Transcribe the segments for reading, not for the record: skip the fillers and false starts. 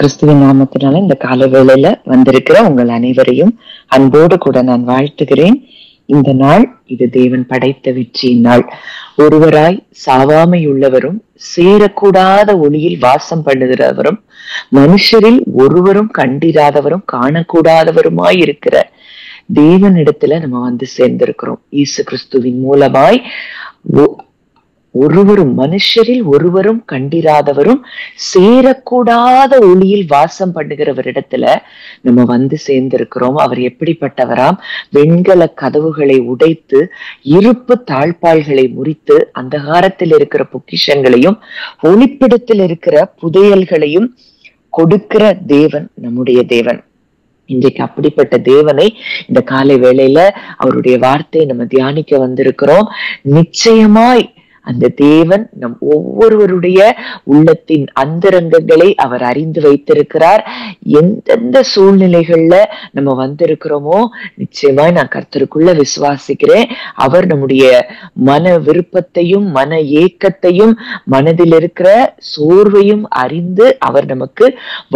கிறிஸ்துவின் நாமத்தினால இந்த கால வேளையில வந்திருக்கிற உங்கள் அனைவரையும் அன்போடு கூட நான் வாழ்த்துகிறேன். இந்த நாள் இது தேவன் படைத்த வெற்றியின் நாள். ஒருவராய் சாவாமை உள்ளவரும் சேரக்கூடாத ஒளியில் வாசம் பண்ணுகிறவரும் மனுஷரில் ஒருவரும் கண்டிராதவரும் காணக்கூடாதவருமாய் இருக்கிற தேவனிடத்துல நம்ம வந்து சேர்ந்திருக்கிறோம். இயேசு கிறிஸ்துவின் மூலமாய் ஒருவரும் மனுஷரில் ஒருவரும் கண்டிராதவரும் சேரக்கூடாத ஒளியில் வாசம் பண்ணுகிறவரிடத்துல நம்ம வந்து சேர்ந்திருக்கிறோம். அவர் எப்படிப்பட்டவராம்? வெண்கல கதவுகளை உடைத்து இருப்பு தாழ்பால்களை முறித்து அந்தகாரத்தில் இருக்கிற பொக்கிஷங்களையும் ஒளிப்பிடத்தில் இருக்கிற புதையல்களையும் கொடுக்கிற தேவன் நம்முடைய தேவன். இன்றைக்கு அப்படிப்பட்ட தேவனை இந்த காலை வேளையில அவருடைய வார்த்தையை நம்ம தியானிக்க வந்திருக்கிறோம். நிச்சயமாய் அந்த தேவன் நம் ஒவ்வொருவருடைய உள்ளத்தின் அந்தரங்கங்களை அவர் அறிந்து வைத்திருக்கிறார். எந்தெந்த சூழ்நிலைகள்ல நம்ம வந்திருக்கிறோமோ நிச்சயமாய் நான் கர்த்தருக்குள்ள விசுவாசிக்கிறேன். அவர் நம்முடைய மன விருப்பத்தையும் மன ஏக்கத்தையும் மனதில் இருக்கிற சோர்வையும் அறிந்து அவர் நமக்கு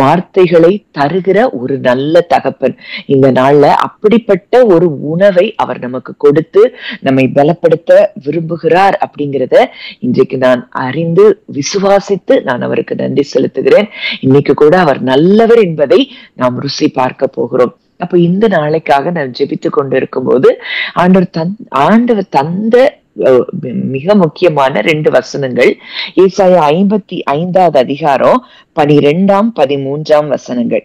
வார்த்தைகளை தருகிற ஒரு நல்ல தகப்பன். இந்த நாள்ல அப்படிப்பட்ட ஒரு உணவை அவர் நமக்கு கொடுத்து நம்மை பலப்படுத்த விரும்புகிறார் அப்படிங்கிறத இன்றைக்கு நான் அறிந்து விசுவாசித்து நான் அவருக்கு நன்றி செலுத்துகிறேன். இன்னைக்கு கூட அவர் நல்லவர் என்பதை நாம் ருசி பார்க்க போகிறோம். அப்ப இந்த நாளைக்காக நான் ஜெபித்து கொண்டிருக்கும் போது ஆண்டவர் தந்த மிக முக்கியமான 2 வசனங்கள் ஏசாயா 55 அதிகாரம் 12, 13 வசனங்கள்.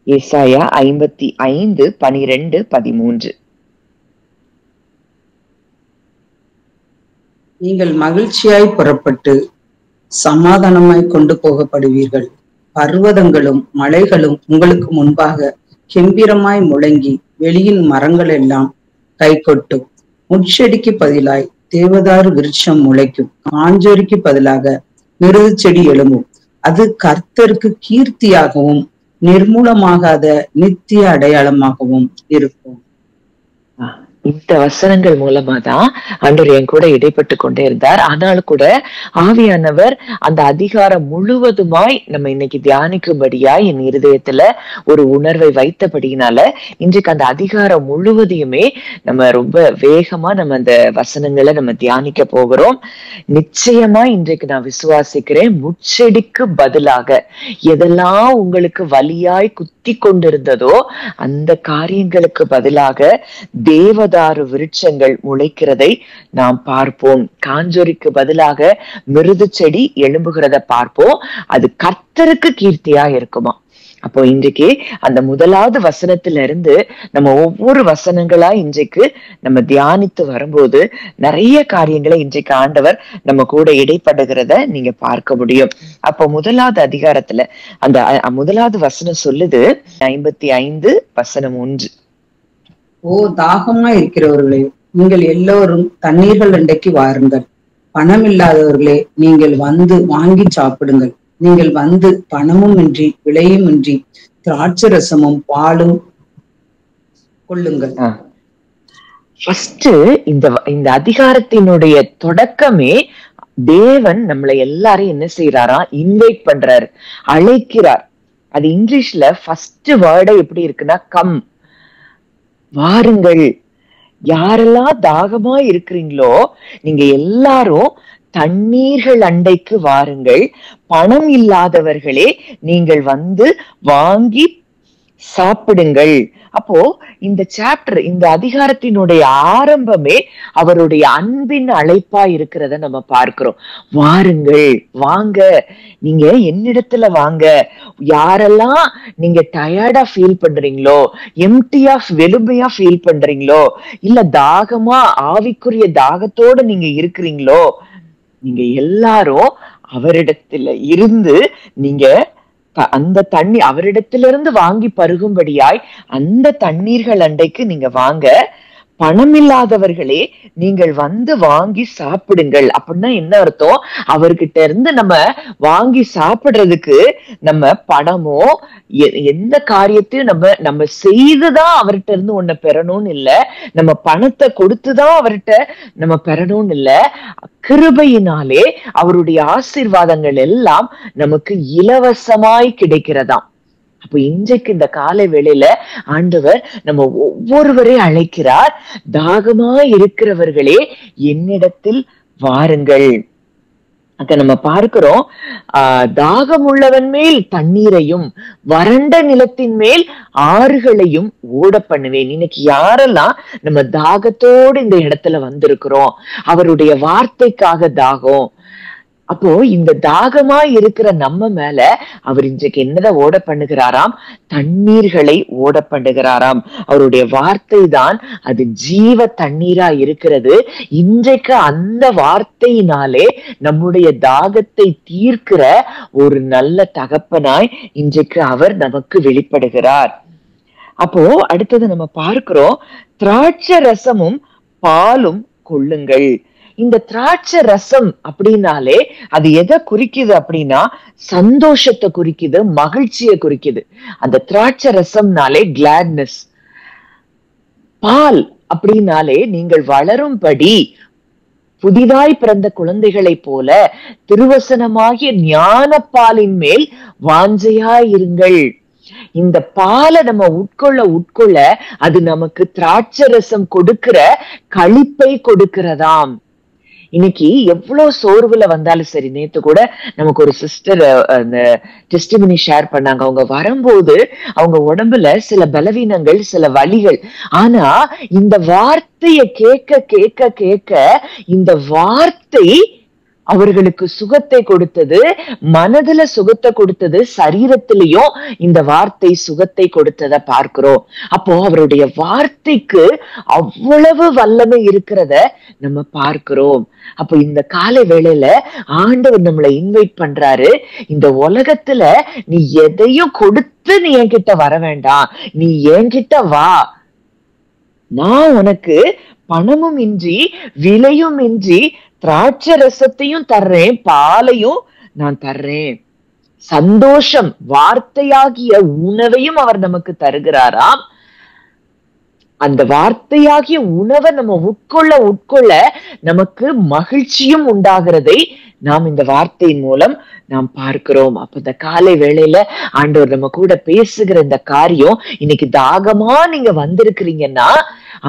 ஏசாயா 55, 12, 13. நீங்கள் மகிழ்ச்சியாய் புறப்பட்டு சமாதானமாய் கொண்டு போகப்படுவீர்கள். பர்வதங்களும் மலைகளும் உங்களுக்கு முன்பாக கெம்பீரமாய் முழங்கி வெளியின் மரங்கள் எல்லாம் கை கொட்டும். முட்செடிக்கு பதிலாய் தேவதாரு விருட்சம் முளைக்கும். காஞ்சோரிக்கு பதிலாக மிருது செடி எழும்பும். அது கர்த்தருக்கு கீர்த்தியாகவும் நிர்மூலமாகாத நித்திய அடையாளமாகவும் இருக்கும். இந்த வசனங்கள் மூலமா தான் ஆண்டவர் என் கூட இடைப்பட்டு கொண்டே இருந்தார். ஆனாலும் கூட ஆவியானவர் அந்த அதிகாரம் முழுவதுமாய் நம்ம இன்னைக்கு தியானிக்கும்படியாய் என் இருதயத்துல ஒரு உணர்வை வைத்தபடியினால இன்றைக்கு அந்த அதிகாரம் முழுவதையுமே நம்ம ரொம்ப வேகமா நம்ம அந்த வசனங்களை நம்ம தியானிக்க போகிறோம். நிச்சயமா இன்றைக்கு நான் விசுவாசிக்கிறேன், முட்செடிக்கு பதிலாக எதெல்லாம் உங்களுக்கு வலியாய் குத்தி கொண்டிருந்ததோ அந்த காரியங்களுக்கு பதிலாக தேவதாரு விருட்சங்கள் முளைக்கிறதை நாம் பார்ப்போம். காஞ்சோரிக்கு பதிலாக மிருது செடி எழும்புகிறத பார்ப்போம். அது கர்த்தருக்கு கீர்த்தியா இருக்குமா? அப்போ இன்றைக்கு அந்த முதலாவது வசனத்துல இருந்து நம்ம ஒவ்வொரு வசனங்களா இன்றைக்கு நம்ம தியானித்து வரும்போது நிறைய காரியங்களை இன்றைக்கு ஆண்டவர் நம்ம கூட இடைப்படுகிறத நீங்க பார்க்க முடியும். அப்போ முதலாவது அதிகாரத்துல அந்த முதலாவது வசனம் சொல்லுது 55 வசனம் 1. ஓ தாகமா இருக்கிறவர்களே, நீங்கள் எல்லோரும் தண்ணீர்கள் அண்டைக்கு வாருங்கள். பணம் இல்லாதவர்களே, நீங்கள் வந்து வாங்கி சாப்பிடுங்கள். நீங்கள் வந்து பணமும் இன்றி விலையும் இன்றி திராட்சை ரசமும் பாலும் கொள்ளுங்கள். இந்த அதிகாரத்தினுடைய தொடக்கமே தேவன் நம்மளை எல்லாரையும் என்ன செய்யறாரா? இன்வைட் பண்றாரு, அழைக்கிறார். அது இங்கிலீஷ்ல ஃபர்ஸ்ட் வேர்டே எப்படி இருக்குன்னா கம், வாருங்கள். யாரெல்லாம் தாகமா இருக்கிறீங்களோ நீங்க எல்லாரும் தண்ணீர்கள் அண்டைக்கு வாருங்கள். பணம் இல்லாதவர்களே நீங்கள் வந்து வாங்கி சாப்பிடுங்கள். அப்போ இந்த சாப்டர், இந்த அதிகாரத்தினுடைய ஆரம்பமே அவருடைய அன்பின் அழைப்பா இருக்கிறத நம்ம பார்க்கிறோம். வாருங்கள், வாங்க, நீங்க என்னிடத்துல வாங்க. யாரெல்லாம் நீங்க டயர்டா ஃபீல் பண்றீங்களோ, எம்டியா வெறுமையா ஃபீல் பண்றீங்களோ, இல்ல தாகமா ஆவிக்குரிய தாகத்தோட நீங்க இருக்கிறீங்களோ, நீங்க எல்லாரும் அவரிடத்துல இருந்து நீங்க அந்த தண்ணி அவரிடத்திலிருந்து வாங்கி பருகும்படியாய் அந்த தண்ணீர்கள் அண்டைக்கு நீங்க வாங்க. பணம் இல்லாதவர்களே நீங்கள் வந்து வாங்கி சாப்பிடுங்கள். அப்படின்னா என்ன அர்த்தம்? அவர்கிட்ட இருந்து நம்ம வாங்கி சாப்பிடுறதுக்கு நம்ம பணமோ எந்த காரியத்தையும் நம்ம செய்துதான் அவர்கிட்ட இருந்து ஒண்ணு பெறணும்னு இல்ல, நம்ம பணத்தை கொடுத்துதான் அவர்கிட்ட நம்ம பெறணும்னு இல்ல. கிருபையினாலே அவருடைய ஆசீர்வாதங்கள் எல்லாம் நமக்கு இலவசமாய் கிடைக்கிறதாம். அப்ப இன்றைக்கு இந்த காலை வேளையில ஆண்டவர் நம்ம ஒவ்வொருவரையும் அழைக்கிறார். தாகமா இருக்கிறவர்களே என்னிடத்தில் வாருங்கள். அத நம்ம பார்க்கிறோம். தாகம் உள்ளவன் மேல் தண்ணீரையும் வறண்ட நிலத்தின் மேல் ஆறுகளையும் ஓட பண்ணுவேன். இன்னைக்கு யாரெல்லாம் நம்ம தாகத்தோடு இந்த இடத்துல வந்திருக்கிறோம், அவருடைய வார்த்தைக்காக தாகம். அப்போ இந்த தாகமா இருக்கிற நம்ம மேல அவர் இன்றைக்கு என்னதான் ஓட பண்ணுகிறாராம்? தண்ணீர்களை ஓட பண்ணுகிறாராம். அவருடைய வார்த்தை தான் அது ஜீவ தண்ணீரா இருக்கிறது. இன்றைக்கு அந்த வார்த்தையினாலே நம்முடைய தாகத்தை தீர்க்கிற ஒரு நல்ல தகப்பனாய் இன்றைக்கு அவர் நமக்கு வெளிப்படுகிறார். அப்போ அடுத்தது நம்ம பார்க்கிறோம், திராட்சை ரசமும் பாலும் கொள்ளுங்கள். இந்த திராட்சை ரசம் அப்படின்னாலே அது எதை குறிக்குது அப்படின்னா சந்தோஷத்தை குறிக்குது, மகிழ்ச்சியை குறிக்குது. அந்த திராட்சை ரசம்னாலே கிளாட்னஸ். பால் அப்படின்னாலே நீங்கள் வளரும்படி புதிதாய் பிறந்த குழந்தைகளை போல திருவசனமாகிய ஞான பாலின் மேல் வாஞ்சையாயிருங்கள். இந்த பாலை நம்ம உட்கொள்ள அது நமக்கு திராட்சை ரசம் கொடுக்கிற களிப்பை கொடுக்கிறதாம். இன்னைக்கு எவ்வளவு சோர்வுல வந்தாலும் சரி, நேத்து கூட நமக்கு ஒரு சிஸ்டர் அந்த டெஸ்டிமனி ஷேர் பண்ணாங்க. அவங்க வரும்போது அவங்க உடம்புல சில பலவீனங்கள், சில வலிகள். ஆனா இந்த வார்த்தையை கேட்க கேட்க கேட்க இந்த வார்த்தை அவர்களுக்கு சுகத்தை கொடுத்தது, மனதுல சுகத்தை கொடுத்தது, சரீரத்திலையும் இந்த வார்த்தை சுகத்தை கொடுத்தத பார்க்கிறோம். அப்போ அவருடைய வார்த்தைக்கு அவ்வளவு வல்லமை இருக்கிறத நம்ம பார்க்கிறோம். அப்போ இந்த காலை வேளையில ஆண்டவர் நம்மளை இன்வைட் பண்றாரு. இந்த உலகத்துல நீ எதையும் கொடுத்து நீ என்கிட்ட வர வேண்டாம், நீ என்கிட்ட வா, நான் உனக்கு பணமும் இன்றி விலையும் இன்றி திராட்சை ரசத்தையும் தர்றேன், பாலையும் நான் தர்றேன். சந்தோஷம், வார்த்தையாகிய உணவையும் அவர் நமக்கு தருகிறாராம். அந்த வார்த்தையாகிய உணவை நம்ம உட்கொள்ள நமக்கு மகிழ்ச்சியும் உண்டாகிறதை நாம் இந்த வார்த்தையின் மூலம் நாம் பார்க்கிறோம். அப்ப இந்த காலை வேளையில ஆண்டவர் நம்ம கூட பேசுகிற இந்த காரியம், இன்னைக்கு தாகமா நீங்க வந்திருக்கிறீங்கன்னா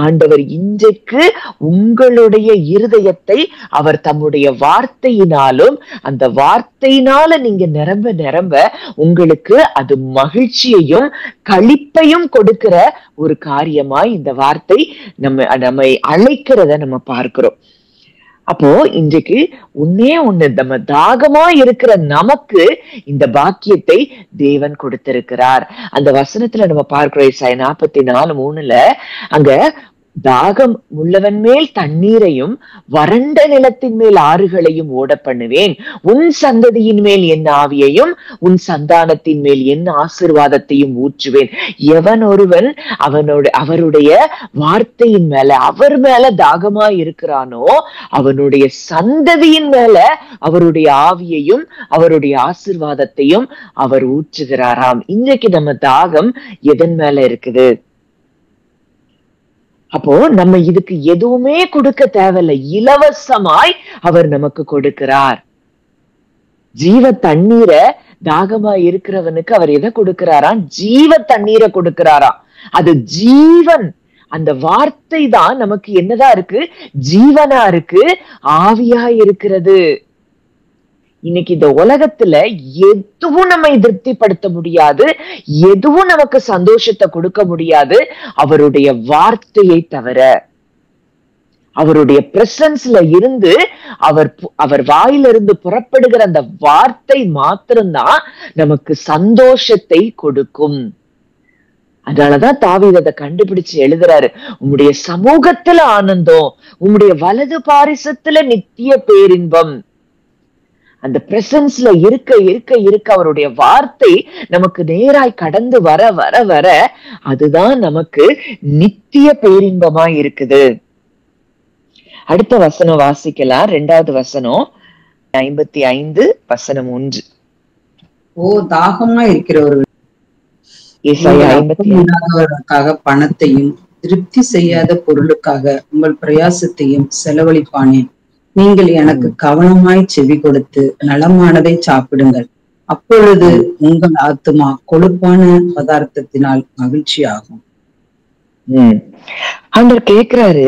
ஆண்டவர் இன்றைக்கு உங்களுடைய இருதயத்தை அவர் தம்முடைய வார்த்தையினாலும் அந்த வார்த்தையினால நீங்க நிரம்ப நிரம்ப உங்களுக்கு அது மகிழ்ச்சியையும் களிப்பையும் கொடுக்கிற ஒரு காரியமாய் இந்த வார்த்தை நம்மை அழைக்கிறத நம்ம பார்க்கிறோம். அப்போ இன்றைக்கு ஒண்ணு நம்ம தாகமா இருக்கிற நமக்கு இந்த பாக்கியத்தை தேவன் கொடுத்திருக்கிறார். அந்த வசனத்துல நம்ம பார்க்கிறோம், ஏசாயா 44:3 அங்க தாகம் உள்ளவன் மேல் தண்ணீரையும் வறண்ட நிலத்தின் மேல் ஆறுகளையும் ஓட பண்ணுவேன், உன் சந்ததியின் மேல் என் ஆவியையும் உன் சந்தானத்தின் மேல் என் ஆசீர்வாதத்தையும் ஊற்றுவேன். எவன் ஒருவன் அவருடைய வார்த்தையின் மேல அவர் மேல தாகமா இருக்கிறானோ அவனுடைய சந்ததியின் மேல அவருடைய ஆவியையும் அவருடைய ஆசீர்வாதத்தையும் அவர் ஊற்றுகிறாராம். இன்றைக்கு நம்ம தாகம் எதன் மேல இருக்குது? அப்போ நம்ம இதுக்கு எதுவுமே கொடுக்க தேவையில்லை, இலவசமாய் அவர் நமக்கு கொடுக்கிறார். ஜீவ தண்ணீரை தாகமா இருக்கிறவனுக்கு அவர் எதை கொடுக்கிறாராம்? ஜீவ தண்ணீரை கொடுக்கிறாராம். அது ஜீவன். அந்த வார்த்தை தான் நமக்கு என்னதான் இருக்கு? ஜீவனா இருக்கு, ஆவியா இருக்கிறது. இன்னைக்கு இந்த உலகத்துல எதுவும் நம்மை திருப்திப்படுத்த முடியாது, எதுவும் நமக்கு சந்தோஷத்தை கொடுக்க முடியாது அவருடைய வார்த்தையை தவிர. அவருடைய பிரசன்ஸ்ல இருந்து அவர் வாயிலிருந்து புறப்படுகிற அந்த வார்த்தை மாத்திரம்தான் நமக்கு சந்தோஷத்தை கொடுக்கும். அதனாலதான் தாவீது அதை கண்டுபிடிச்சு எழுதுறாரு, உம்முடைய சமூகத்துல ஆனந்தம், உம்முடைய வலது பாரிசத்துல நித்திய பேரின்பம். அந்த பிரசன்ஸ்ல இருக்க இருக்க இருக்க அவருடைய வார்த்தை நமக்கு நேராய் கடந்து வர வர வர அதுதான் நமக்கு நித்திய பேரின்பமா இருக்குது. அடுத்த வசனம் வாசிக்கலாம். 2வது வசனம் 55:1. ஓ தாகமா இருக்கிறவர்கள், ஏசாயா 55 பணத்தையும் திருப்தி செய்யாத பொருளுக்காக உங்கள் பிரயாசத்தையும் செலவழிப்பானேன். நீங்கள் எனக்கு கவனமாய் செவி கொடுத்து நலமானதை சாப்பிடுங்கள், அப்பொழுது உங்கள் ஆத்துமா கொழுப்பான பதார்த்தத்தினால் மகிழ்ச்சி ஆகும். ஆண்டவர் கேக்குறாரு,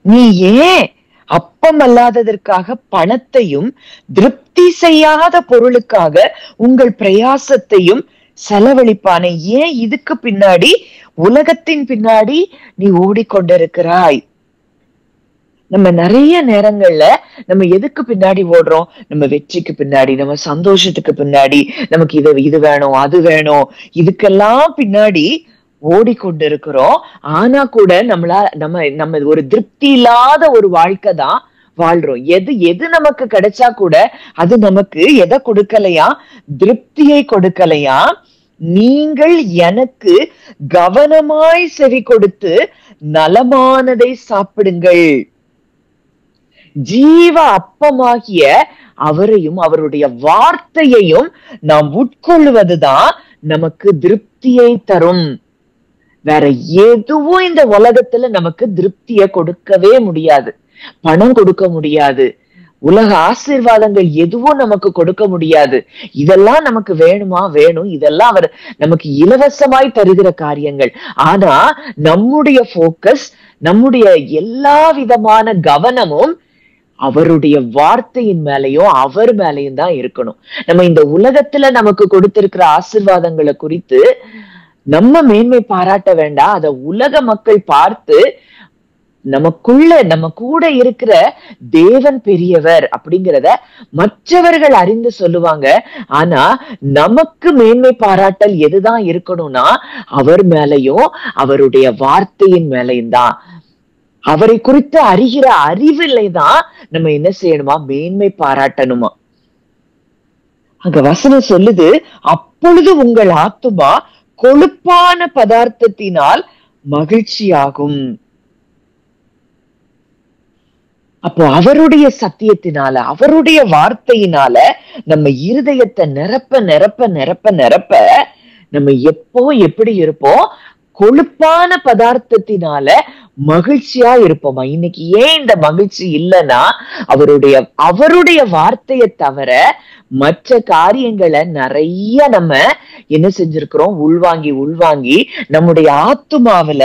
நீ ஏன் அப்பம் அல்லாததற்காக பணத்தையும் திருப்தி செய்யாத பொருளுக்காக உங்கள் பிரயாசத்தையும் செலவழிப்பானே? ஏன் இதுக்கு பின்னாடி, உலகத்தின் பின்னாடி நீ ஓடிக்கொண்டிருக்கிறாய்? நம்ம நிறைய நேரங்கள்ல நம்ம எதுக்கு பின்னாடி ஓடுறோம்? நம்ம வெற்றிக்கு பின்னாடி, நம்ம சந்தோஷத்துக்கு பின்னாடி, நமக்கு இது வேணும் அது வேணும், இதுக்கெல்லாம் பின்னாடி ஓடிக்கொண்டிருக்கிறோம். ஆனா கூட நம்ம ஒரு திருப்தி இல்லாத ஒரு வாழ்க்கை தான் வாழ்றோம். எது நமக்கு கிடைச்சா கூட அது நமக்கு எதை கொடுக்கலையா? திருப்தியை கொடுக்கலையா? நீங்கள் எனக்கு கவனமாய் செவி கொடுத்து நலமானதை சாப்பிடுங்கள். ஜீவ அப்பமாகிய அவரையும் அவருடைய வார்த்தையையும் நாம் உட்கொள்வதுதான் நமக்கு திருப்தியை தரும். வேற எதுவும் இந்த உலகத்துல நமக்கு திருப்தியை கொடுக்கவே முடியாது. பணம் கொடுக்க முடியாது, உலக ஆசீர்வாதங்கள் எதுவும் நமக்கு கொடுக்க முடியாது. இதெல்லாம் நமக்கு வேணுமா? வேணும். இதெல்லாம் அவர் நமக்கு இலவசமாய் தருகிற காரியங்கள். ஆனா நம்முடைய போக்கஸ், நம்முடைய எல்லா விதமான கவனமும் அவருடைய வார்த்தையின் மேலயும் அவர் மேலையும் தான் இருக்கணும். நம்ம இந்த உலகத்துல நமக்கு கொடுத்திருக்கிற ஆசீர்வாதங்களை குறித்து நம்ம மேன்மை பாராட்ட வேண்டாம். அத உலக மக்கள் பார்த்து நம்ம கூட இருக்கிற தேவன் பெரியவர் அப்படிங்கிறத மற்றவர்கள் அறிந்து சொல்லுவாங்க. ஆனா நமக்கு மேன்மை பாராட்டல் எதுதான் இருக்கணும்னா அவர் மேலையும் அவருடைய வார்த்தையின் மேலையும் தான். அவரை குறித்து அறிகிற அறிவில்லை தான் நம்ம என்ன செய்யணுமா? மேன்மை பாராட்டணுமா. அங்க வசனம் சொல்லுது, அப்பொழுது உங்கள் ஆத்துமா கொழுப்பான பதார்த்தத்தினால் மகிழ்ச்சியாகும். அப்போ அவருடைய சத்தியத்தினால, அவருடைய வார்த்தையினால நம்ம இருதயத்தை நிரப்ப நிரப்ப நிரப்ப நிரப்ப நம்ம எப்போ எப்படி இருப்போம்? கொழுப்பான பதார்த்தத்தினால மகிழ்ச்சியா இருப்போமா? இன்னைக்கு ஏன் இந்த மகிழ்ச்சி இல்லைன்னா அவருடைய வார்த்தையை தவிர மற்ற காரியங்களை நிறைய நம்ம என்ன செஞ்சிருக்கிறோம்? உள்வாங்கி நம்முடைய ஆத்துமாவில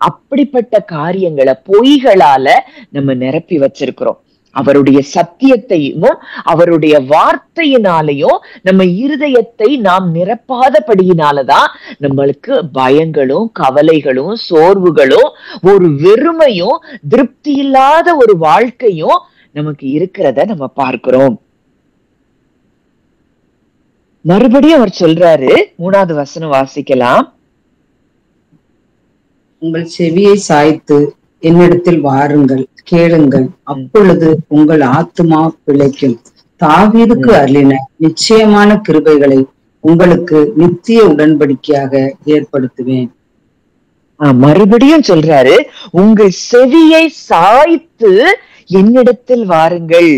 அப்படிப்பட்ட காரியங்களை பொய்களால நம்ம நிரப்பி வச்சிருக்கிறோம். அவருடைய சத்தியத்தையும் அவருடைய வார்த்தையினாலையும் நம்ம இருதயத்தை நாம் நிரப்பாதபடியினாலதான் நம்மளுக்கு பயங்களும் கவலைகளும் சோர்வுகளும் ஒரு வெறுமையும் திருப்தி இல்லாத ஒரு வாழ்க்கையும் நமக்கு இருக்கிறத நம்ம பார்க்கிறோம். மறுபடியும் அவர் சொல்றாரு, 3வது வசனம் வாசிக்கலாம். உங்கள் செவியை சாய்த்து என்னிடத்தில் வாருங்கள், கேளுங்கள், அப்பொழுது உங்கள் ஆத்துமா பிழைக்கும். தாவீதுக்கு அருளின நிச்சயமான கிருபைகளை உங்களுக்கு நித்திய உடன்படிக்கையாக ஏற்படுத்துவேன். மறுபடியும் சொல்றாரு, உங்கள் செவியை சாய்த்து என்னிடத்தில் வாருங்கள்.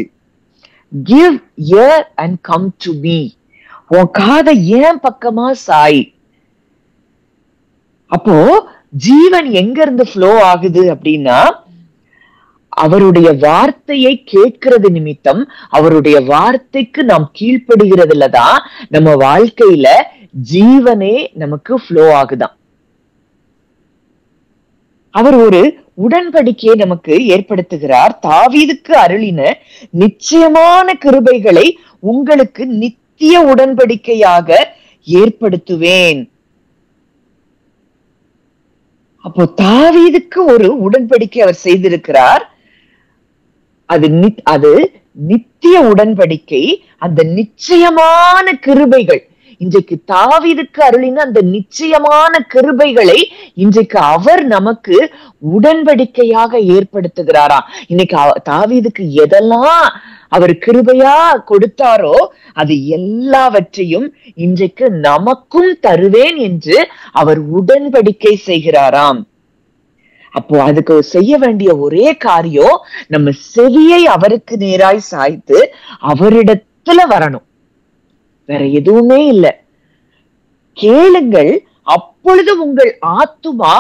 Give ear and come to me. உன் காதை ஏன் பக்கமா சாய். அப்போ ஜீவன் எங்க இருந்து ஃப்ளோ ஆகுது அப்படின்னா, அவருடைய வார்த்தையை கேட்கிறது நிமித்தம், அவருடைய வார்த்தைக்கு நாம் கீழ்ப்படுகிறதுலதான் நம்ம வாழ்க்கையில ஜீவனே நமக்கு ஃப்ளோ ஆகுதான். அவர் ஒரு உடன்படிக்கையை நமக்கு ஏற்படுத்துகிறார். தாவீதுக்கு அருளின நிச்சயமான கிருபைகளை உங்களுக்கு நித்திய உடன்படிக்கையாக ஏற்படுத்துவேன். அப்போ தாவீதுக்கு ஒரு உடன்படிக்கை அவர் செய்திருக்கிறார். அது நித்திய உடன்படிக்கை. அந்த நிச்சயமான கிருபைகள் இன்றைக்கு தாவீதுக்கு அருளின அந்த நிச்சயமான கிருபைகளை இன்றைக்கு அவர் நமக்கு உடன்படிக்கையாக ஏற்படுத்துகிறாராம். இன்னைக்கு தாவீதுக்கு எதெல்லாம் அவர் கிருபையா கொடுத்தாரோ அது எல்லாவற்றையும் இன்றைக்கு நமக்கும் தருவேன் என்று அவர் உடன்படிக்கை செய்கிறாராம். அப்போ அதுக்கு செய்ய வேண்டிய ஒரே காரியம், நம்ம செவியை அவருக்கு நேராய் சாய்த்து அவரிடத்துல வரணும். வேற எதுவுமே இல்லை. கேளுங்கள், அப்பொழுது உங்கள் ஆத்துமா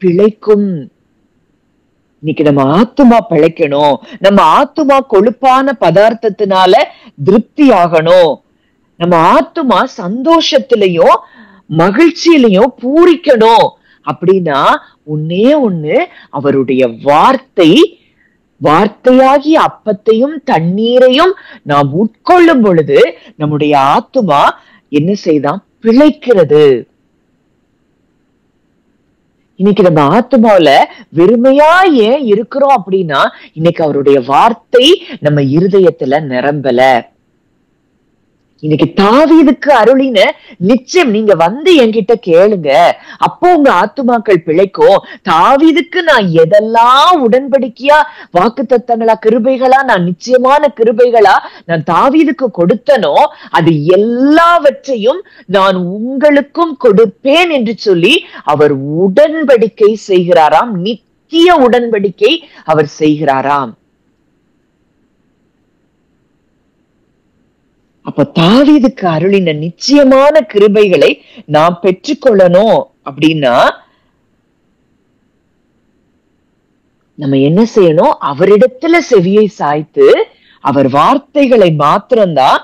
பிழைக்கும். இன்னைக்கு நம்ம ஆத்துமா பிழைக்கணும். நம்ம ஆத்துமா கொழுப்பான பதார்த்தத்தினால திருப்தி ஆகணும். நம்ம ஆத்துமா சந்தோஷத்திலையும் மகிழ்ச்சியிலையும் பூரிக்கணும் அப்படின்னா ஒன்னே ஒண்ணு, அவருடைய வார்த்தையாகிய அப்பத்தையும் தண்ணீரையும் நாம் உட்கொள்ளும் பொழுது நம்முடைய ஆத்துமா என்ன செய்தான்? பிழைக்கிறது. இன்னைக்கு நம்ம ஆத்துமாவில வெறுமையா ஏன் இருக்கிறோம் அப்படின்னா, இன்னைக்கு அவருடைய வார்த்தை நம்ம இருதயத்துல நிரம்பல. இன்னைக்கு தாவீதுக்கு அருளின நிச்சயம் நீங்க வந்து என்கிட்ட கேளுங்க, அப்போ உங்க ஆத்துமாக்கள் பிழைக்கும். தாவீதுக்கு நான் எதெல்லாம் உடன்படிக்கையா வாக்குத்தத்தங்களா கிருபைகளா நான் நிச்சயமான கிருபைகளா நான் தாவீதுக்கு கொடுத்தனோ அது எல்லாவற்றையும் நான் உங்களுக்கும் கொடுப்பேன் என்று சொல்லி அவர் உடன்படிக்கை செய்கிறாராம். நித்திய உடன்படிக்கை அவர் செய்கிறாராம். அப்ப தாவீதுக்கு அருளின நிச்சயமான கிருபைகளை நாம் பெற்றுக்கொள்ளணும் அப்படின்னா நம்ம என்ன செய்யணும்? அவரிடத்துல செவியை சாய்த்து அவர் வார்த்தைகளை மாத்திரம்தான்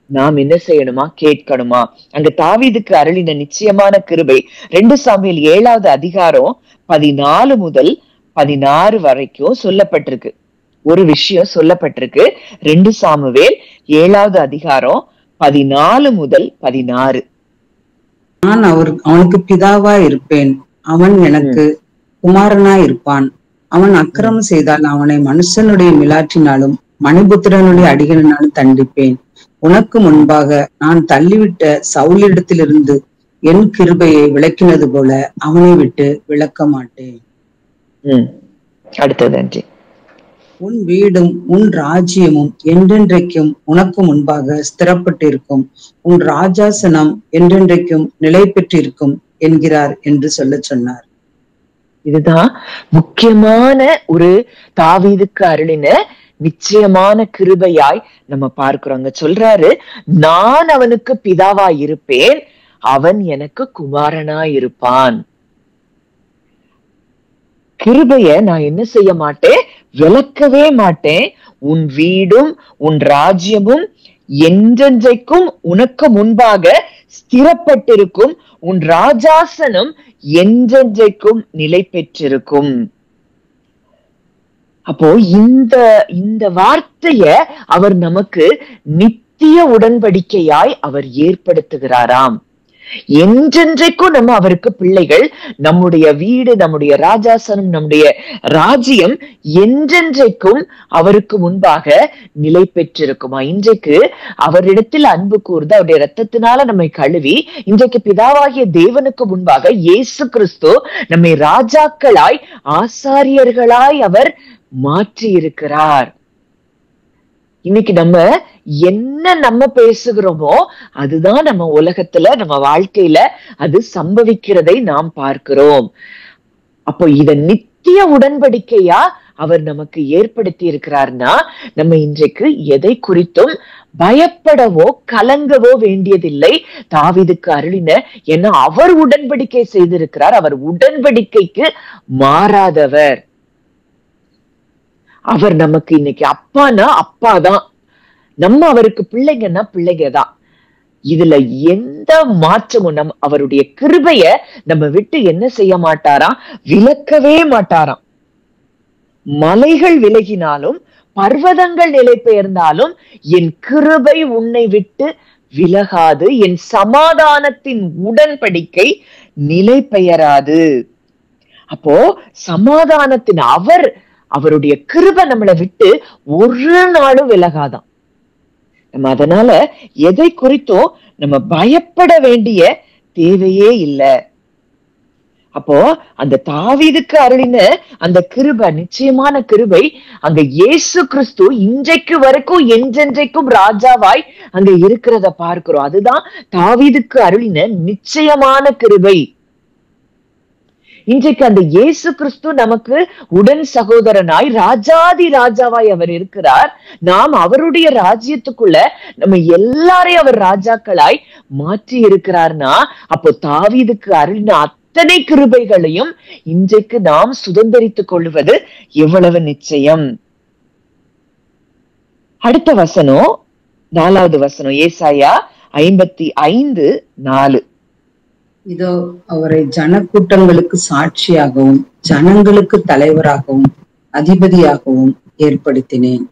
நாம் என்ன செய்யணுமா? கேட்கணுமா? அங்க தாவீதுக்கு அருளின நிச்சயமான கிருபை 2 சாமுவேல் 7வது அதிகாரம் 14 முதல் 16 வரைக்கும் சொல்லப்பட்டிருக்கு. ஒரு விஷயம் சொல்லப்பட்டிருக்கு. 2 சாமுவேல் 7வது அதிகாரம் 14 முதல் 16. நான் அவனுக்கு பிதாவா இருப்பேன், அவன் எனக்கு குமாரனா இருப்பான். அவன் அக்கிரமம் செய்தால் அவனை மனுஷனுடைய மிலாற்றினாலும் மணிபுத்திரனுடைய அடிகளினாலும் தண்டிப்பேன். உனக்கு முன்பாக நான் தள்ளிவிட்ட சவுலிடத்திலிருந்து என் கிருபையை விளக்கினது போல அவனை விட்டு விளக்க மாட்டேன். அடுத்தது, உன் வீடும் உன் ராஜ்யமும் என்றென்றைக்கும் உனக்கு முன்பாக ஸ்திரப்பட்டிருக்கும், உன் ராஜாசனம் என்றென்றைக்கும் நிலை பெற்றிருக்கும் என்கிறார் என்று சொன்னார். இதுதான் முக்கியமான ஒரு தாவீதுக்கு அருளின நிச்சயமான கிருபையாய் நம்ம பார்க்கிறோங்க. சொல்றாரு, நான் அவனுக்கு பிதாவா இருப்பேன், அவன் எனக்கு குமாரனா இருப்பான். கிருபைய நான் என்ன செய்ய மாட்டேன்? விளக்கவே மாட்டேன். உன் வீடும் உன் ராஜ்யமும் என்றென்றைக்கும் உனக்கு முன்பாக ஸ்திரப்பட்டிருக்கும், உன் ராஜாசனம் என்றென்றைக்கும் நிலை பெற்றிருக்கும். அப்போ இந்த வார்த்தைய அவர் நமக்கு நித்திய உடன்படிக்கையாய் அவர் ஏற்படுத்துகிறாராம். என்றென்றைக்கும் நம்ம அவருக்கு பிள்ளைகள். நம்முடைய வீடு, நம்முடைய ராஜாசனம், நம்முடைய ராஜ்யம் என்றென்றைக்கும் அவருக்கு முன்பாக நிலை பெற்றிருக்குமா? இன்றைக்கு அவரிடத்தில் அன்பு கூர்ந்து அவருடைய இரத்தத்தினால நம்மை கழுவி இன்றைக்கு பிதாவாகிய தேவனுக்கு முன்பாக இயேசு கிறிஸ்து நம்மை ராஜாக்களாய் ஆசாரியர்களாய் அவர் மாற்றி இருக்கிறார். இன்னைக்கு நம்ம பேசுகிறோமோ அதுதான் நம்ம உலகத்துல நம்ம வாழ்க்கையில அது சம்பவிக்கிறதை நாம் பார்க்கிறோம். அப்போ இத நித்திய உடன்படிக்கையா அவர் நமக்கு ஏற்படுத்தி இருக்கிறார்னா நம்ம இன்றைக்கு எதை குறித்தும் பயப்படவோ கலங்கவோ வேண்டியதில்லை. தாவீதுக்கு அருளின, ஏன்னா அவர் உடன்படிக்கை செய்திருக்கிறார். அவர் உடன்படிக்கைக்கு மாறாதவர். அவர் நமக்கு இன்னைக்கு அப்பானா அப்பாதான், நம்ம அவருக்கு பிள்ளைங்கன்னா பிள்ளைங்கதான். இதுல எந்த மாற்றமும் அவருடைய கிருபைய நம்ம விட்டு என்ன செய்ய மாட்டாராம்? விலக்கவே மாட்டாராம். மலைகள் விலகினாலும் பர்வதங்கள் நிலை பெயர்ந்தாலும் என் கிருபை உன்னை விட்டு விலகாது, என் சமாதானத்தின் உடன்படிக்கை நிலை பெயராது. அப்போ சமாதானத்தின் அவருடைய கிருபை நம்மளை விட்டு ஒரு நாளும் விலகாதான். நம்ம அதனால எதை குறித்தும் நம்ம பயப்பட வேண்டிய தேவையே இல்லை. அப்போ அந்த தாவீதுக்கு அருளின அந்த கிருபை, நிச்சயமான கிருபை அங்க இயேசு கிறிஸ்து இன்றைக்கு வரைக்கும் என்றென்றைக்கும் ராஜாவாய் அங்க இருக்கிறத பார்க்கிறோம். அதுதான் தாவீதுக்கு அருளின நிச்சயமான கிருபை. இன்றைக்கு அந்த இயேசு கிறிஸ்து நமக்கு உடன் சகோதரனாய் ராஜாதி ராஜாவாய் அவர் இருக்கிறார். நாம் அவருடைய ராஜ்யத்துக்குள்ள நம்ம எல்லாரையும் அவர் ராஜாக்களாய் மாற்றி இருக்கிறார்னா, அப்போ தாவீதுக்கு அருளின அத்தனை கிருபைகளையும் இன்றைக்கு நாம் சுதந்திரித்துக் கொள்வது எவ்வளவு நிச்சயம். அடுத்த வசனம் 4வது வசனம், ஏசாயா 55:4. இதோ அவரை ஜனக்கூட்டங்களுக்கு சாட்சியாகவும் ஜனங்களுக்கு தலைவராகவும் அதிபதியாகவும் ஏற்படுத்தினேன்.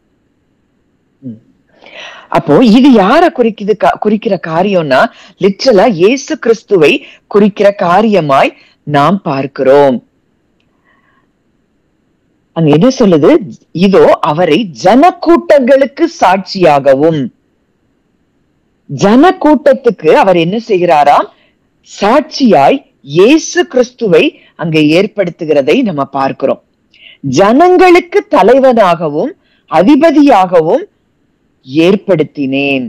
அப்போ இது யார குறிக்கிற காரியம்னா, லிட்டரலா இயேசு கிறிஸ்துவை குறிக்கிற காரியமாய் நாம் பார்க்கிறோம். அங்க என்ன சொல்லுது? இதோ அவரை ஜனக்கூட்டங்களுக்கு சாட்சியாகவும். ஜனக்கூட்டத்துக்கு அவர் என்ன செய்கிறாராம்? சாட்சியாய் இயேசு கிறிஸ்துவை அங்க ஏற்படுத்துகிறதை நம்ம பார்க்கிறோம். ஜனங்களுக்கு தலைவனாகவும் அதிபதியாகவும் ஏற்படுத்தினேன்.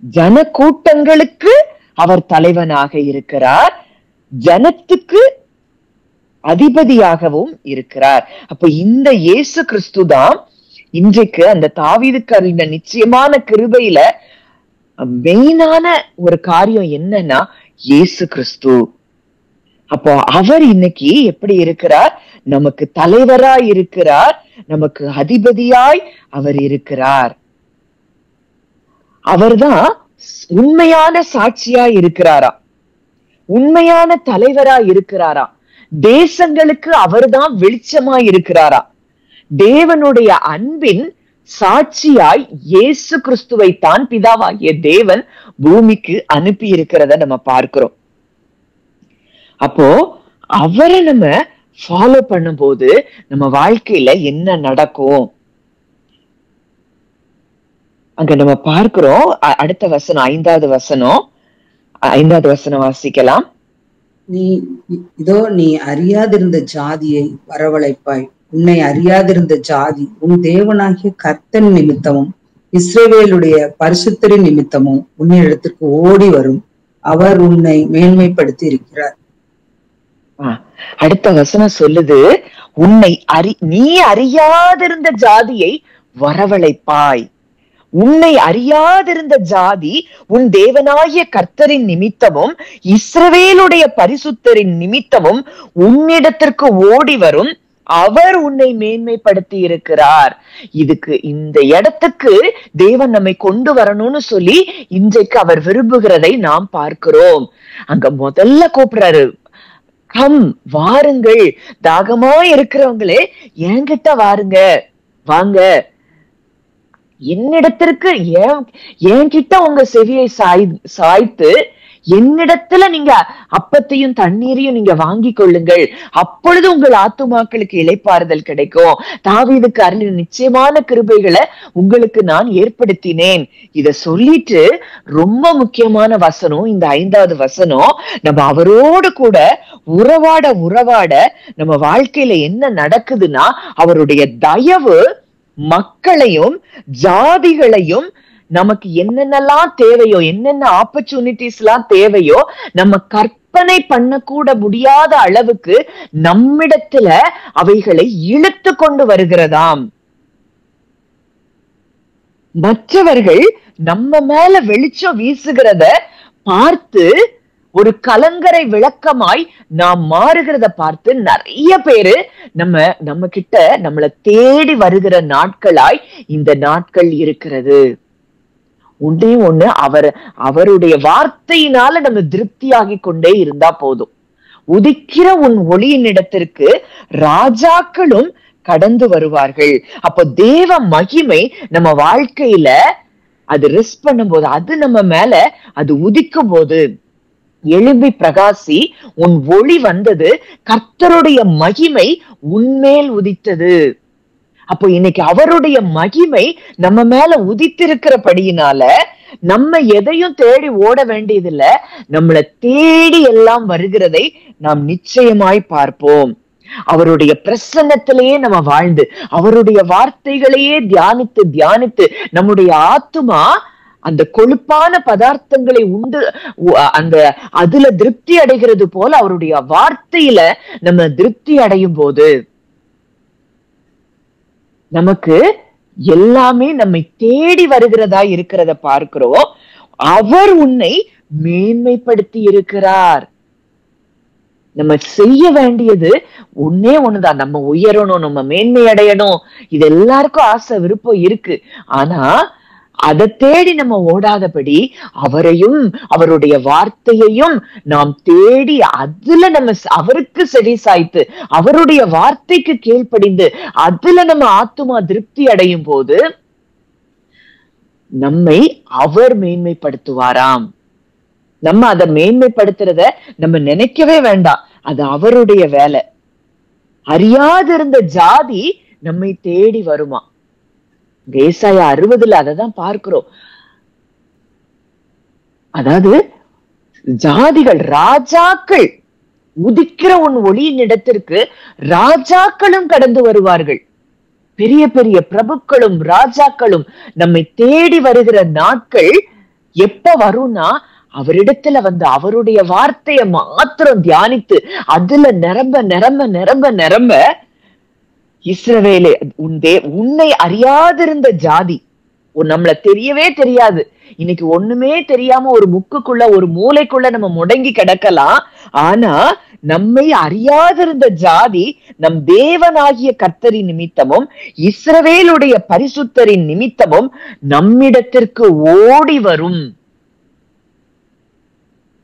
ஜனக்கூட்டங்களுக்கு அவர் தலைவனாக இருக்கிறார், ஜனத்துக்கு அதிபதியாகவும் இருக்கிறார். அப்ப இந்த இயேசு கிறிஸ்து தான் இன்றைக்கு அந்த தாவீதுக்கு அருளின நிச்சயமான கிருபையில மெயினான ஒரு காரியம் என்னன்னா இயேசு கிறிஸ்து. அப்போ அவர் இன்னைக்கு எப்படி இருக்கிறார்? நமக்கு தலைவராய் இருக்கிறார், நமக்கு அதிபதியாய் அவர் இருக்கிறார். அவர்தான் உண்மையான சாட்சியா இருக்கிறாரா, உண்மையான தலைவரா இருக்கிறாரா, தேசங்களுக்கு அவர்தான் வெளிச்சமா இருக்கிறாரா, தேவனுடைய அன்பின் சாட்சியாய் இயேசு கிறிஸ்துவை தான் பிதாவாகிய தேவன் பூமிக்கு அனுப்பி இருக்கிறத நம்ம பார்க்கிறோம். அப்போ அவரை நம்ம ஃபாலோ பண்ணும்போது நம்ம வாழ்க்கையில என்ன நடக்கும் அங்க நம்ம பார்க்கிறோம். அடுத்த வசனம் 5வது வசனம் வாசிக்கலாம். நீ அறியாதிருந்த ஜாதியை வரவழைப்பாய், உன்னை அறியாதிருந்த ஜாதி உன் தேவனாகிய கர்த்தன் நிமித்தமும் இஸ்ரவேலுடைய பரிசுத்தரின் நிமித்தமும் உன்னிடத்திற்கு ஓடி வரும், அவர் உன்னை மேன்மைப்படுத்தி இருக்கிறார். அடுத்த வசனம் சொல்லுது, நீ அறியாதிருந்த ஜாதியை வரவழைப்பாய். உன்னை அறியாதிருந்த ஜாதி உன் தேவனாகிய கர்த்தரின் நிமித்தமும் இஸ்ரவேலுடைய பரிசுத்தரின் நிமித்தமும் உன்னிடத்திற்கு ஓடி வரும், அவர் உன்னை மேன்மைப்படுத்தி இருக்கிறார். இந்த இடத்துக்கு தேவன் நம்மை கொண்டு வரணும்னு சொல்லி இன்றைக்கு அவர் விரும்புகிறதை நாம் பார்க்கிறோம். அங்க முதல்ல கூப்பிடுறாரு, கம் வாருங்கள், தாகமா இருக்கிறவங்களே என்கிட்ட வாங்க, என்னிடத்திற்கு என்கிட்ட உங்க செவியை சாய்த்து என்னிடத்துல நீங்க அப்பத்தையும் தண்ணீரையும் நீங்க வாங்கி கொள்ளுங்கள், அப்பொழுது உங்கள் ஆத்துமாக்களுக்கு இளைப்பாறுதல் கிடைக்கும். தாவீதுக்கு அருளின நிச்சயமான கிருபைகளை உங்களுக்கு நான் ஏற்படுத்தினேன். இத சொல்லிட்டு ரொம்ப முக்கியமான வசனம் இந்த 5வது வசனம், நம்ம அவரோடு கூட உறவாட நம்ம வாழ்க்கையில என்ன நடக்குதுன்னா, அவருடைய தயவு மக்களையும் ஜாதிகளையும் நமக்கு என்னென்னலாம் தேவையோ, என்னென்ன ஆப்பர்ச்சுனிட்டிஸ் எல்லாம் தேவையோ, நம்ம கற்பனை பண்ணக்கூட முடியாத அளவுக்கு நம்மிடத்துல அவைகளை இழுத்து கொண்டு வருகிறதாம். மற்றவர்கள் நம்ம மேல வெளிச்சம் வீசுகிறத பார்த்து ஒரு விளக்கமாய் நாம் மாறுகிறத பார்த்து நிறைய பேரு நம்ம கிட்ட நம்மளை தேடி வருகிற நாட்களாய் இந்த நாட்கள் இருக்கிறது. ஒண்ணு அவருடைய வார்த்தையினால நம்ம திருப்தியாகி கொண்டே இருந்தா போதும். உதிக்கிற உன் ஒளியின் இடத்திற்கு ராஜாக்களும் கடந்து வருவார்கள். அப்போ தேவ மகிமை நம்ம வாழ்க்கையில அது ரெஸ்ட் பண்ணும் போது, அது நம்ம மேல அது உதிக்கும் போது, எழும்பி பிரகாசி உன் ஒளி வந்தது, கர்த்தருடைய மகிமை உன்மேல் உதித்தது. அப்போ இன்னைக்கு அவருடைய மகிமை நம்ம மேல உதித்திருக்கிறபடியினால நம்ம எதையும் தேடி ஓட வேண்டியதில்லை. நம்மளை தேடி எல்லாம் வருகிறதை நாம் நிச்சயமாய் பார்ப்போம். அவருடைய பிரசன்னத்திலேயே நம்ம வாழ்ந்து அவருடைய வார்த்தைகளையே தியானித்து தியானித்து நம்முடைய ஆத்துமா அந்த கொழுப்பான பதார்த்தங்களை உண்டு அந்த அதுல திருப்தி அடைகிறது போல அவருடைய வார்த்தையில நம்ம திருப்தி அடையும் போது நமக்கு எல்லாமே நம்மை தேடி வருகிறதா இருக்கிறத பார்க்கிறோம். அவர் உன்னை மேன்மைப்படுத்தி இருக்கிறார். நம்ம செய்ய வேண்டியது ஒன்னே ஒண்ணுதான், நம்ம உயரணும், நம்ம மேன்மை அடையணும். இது எல்லாருக்கும் ஆசை விருப்பம் இருக்கு. ஆனா அதை தேடி நம்ம ஓடாதபடி அவரையும் அவருடைய வார்த்தையையும் நாம் தேடி அதுல நம்ம அவருக்கு செவி சாய்த்து அவருடைய வார்த்தைக்கு கீழ்ப்படிந்து அதுல நம்ம ஆத்துமா திருப்தி அடையும் போது நம்மை அவர் மேன்மைப்படுத்துவாராம். நம்ம அதை மேன்மைப்படுத்துறத நம்ம நினைக்கவே வேண்டாம், அது அவருடைய வேலை. அறியாதிருந்த ஜாதி நம்மை தேடி வருமா. ஏசாயா 60 அததான் பார்க்கிறோம். அதாவது ஜாதிகள் ராஜாக்கள் உதிக்கிற உன் ஒளியின் இடத்திற்கு ராஜாக்களும் கடந்து வருவார்கள். பெரிய பெரிய பிரபுக்களும் ராஜாக்களும் நம்மை தேடி வருகிற நாட்கள் எப்ப வரும்னா அவரிடத்துல வந்து அவருடைய வார்த்தையை மாத்திரம் தியானித்து அதுல நிரம்ப நிரம்ப நிரம்ப நிரம்ப இஸ்ரவேலே உன்னை அறியாதிருந்த ஜாதி, நம்மளை தெரியவே தெரியாது, இன்னைக்கு ஒண்ணுமே தெரியாம ஒரு முக்குக்குள்ள ஒரு மூளைக்குள்ள நம்ம முடங்கி கிடக்கலாம். ஆனா நம்மை அறியாதிருந்த ஜாதி நம் தேவனாகிய கர்த்தரின் நிமித்தமும் இஸ்ரவேலுடைய பரிசுத்தரின் நிமித்தமும் நம்மிடத்திற்கு ஓடி வரும்.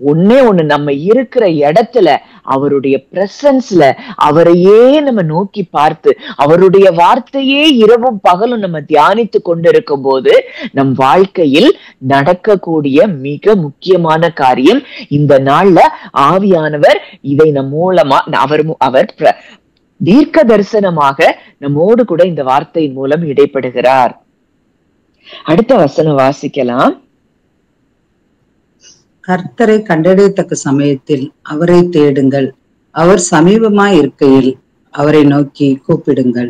ஒன்னே ஒண்ணு, நம்ம இருக்கிற இடத்துல அவருடைய பிரசன்ஸ்ல அவரையே நம்ம நோக்கி பார்த்து அவருடைய வார்த்தையே இரவும் பகலும் நம்ம தியானித்து கொண்டிருக்கும் போது நம் வாழ்க்கையில் நடக்கக்கூடிய மிக முக்கியமான காரியம், இந்த நாள்ல ஆவியானவர் இதை நம் மூலமா அவர் தீர்க்க தரிசனமாக நம்மோடு கூட இந்த வார்த்தையின் மூலம் இடைப்படுகிறார். அடுத்த வசனம் வாசிக்கலாம். கர்த்தரை கண்டடையத்தக்க சமயத்தில் அவரை தேடுங்கள், அவர் சமீபமாய் இருக்கையில் அவரை நோக்கி கூப்பிடுங்கள்.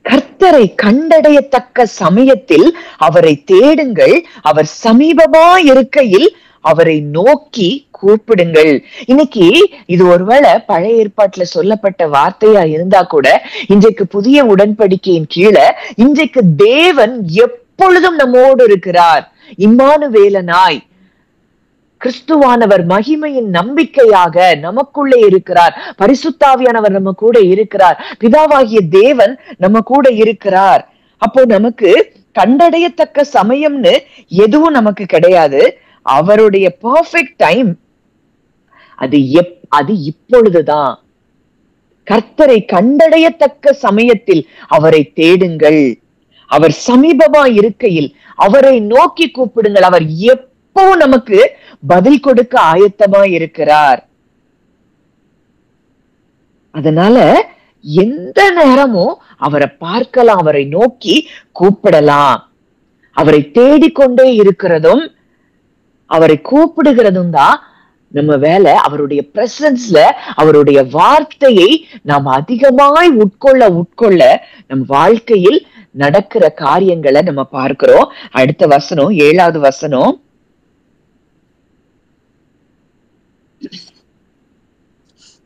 கர்த்தரை கண்டடையத்தக்க சமயத்தில் அவரை தேடுங்கள், அவர் சமீபமாய் இருக்கையில் அவரை நோக்கி கூப்பிடுங்கள். இன்னைக்கு இது ஒருவேளை பழைய ஏற்பாட்டுல சொல்லப்பட்ட வார்த்தையா இருந்தா கூட இன்றைக்கு புதிய உடன்படிக்கையின் கீழே இன்றைக்கு தேவன் எப்பொழுதும் நம்மோடு இருக்கிறார். இம்மானுவேலனாய் கிறிஸ்துவானவர் மகிமையின் நம்பிக்கையாக நமக்குள்ளே இருக்கிறார். பரிசுத்தாவியானவர் நம்ம கூட இருக்கிறார். பிதாவாகிய தேவன் நம்ம கூட இருக்கிறார். அப்போ நமக்கு கண்டடையத்தக்க சமயம்னு எதுவும் நமக்கு கிடையாது. அவருடைய பெர்ஃபெக்ட் டைம் அது இப்பொழுதுதான். கர்த்தரை கண்டடையத்தக்க சமயத்தில் அவரை தேடுங்கள், அவர் சமீபமா இருக்கையில் அவரை நோக்கி கூப்பிடுங்கள். அவர் எப்போ நமக்கு பதில் கொடுக்க ஆயத்தமா இருக்கிறார். அதனால எந்த நேரமும் அவரை பார்க்கலாம், அவரை நோக்கி கூப்பிடலாம். அவரை தேடிக்கொண்டே இருக்கிறதும் அவரை கூப்பிடுகிறதும் தான் நம்ம வேலை. அவருடைய பிரசன்ஸ்ல அவருடைய வார்த்தையை நாம் அதிகமாய் உட்கொள்ள நம் வாழ்க்கையில் நடக்கிற காரியங்களை நம்ம பார்க்கிறோம். அடுத்த வசனம் 7வது வசனம்.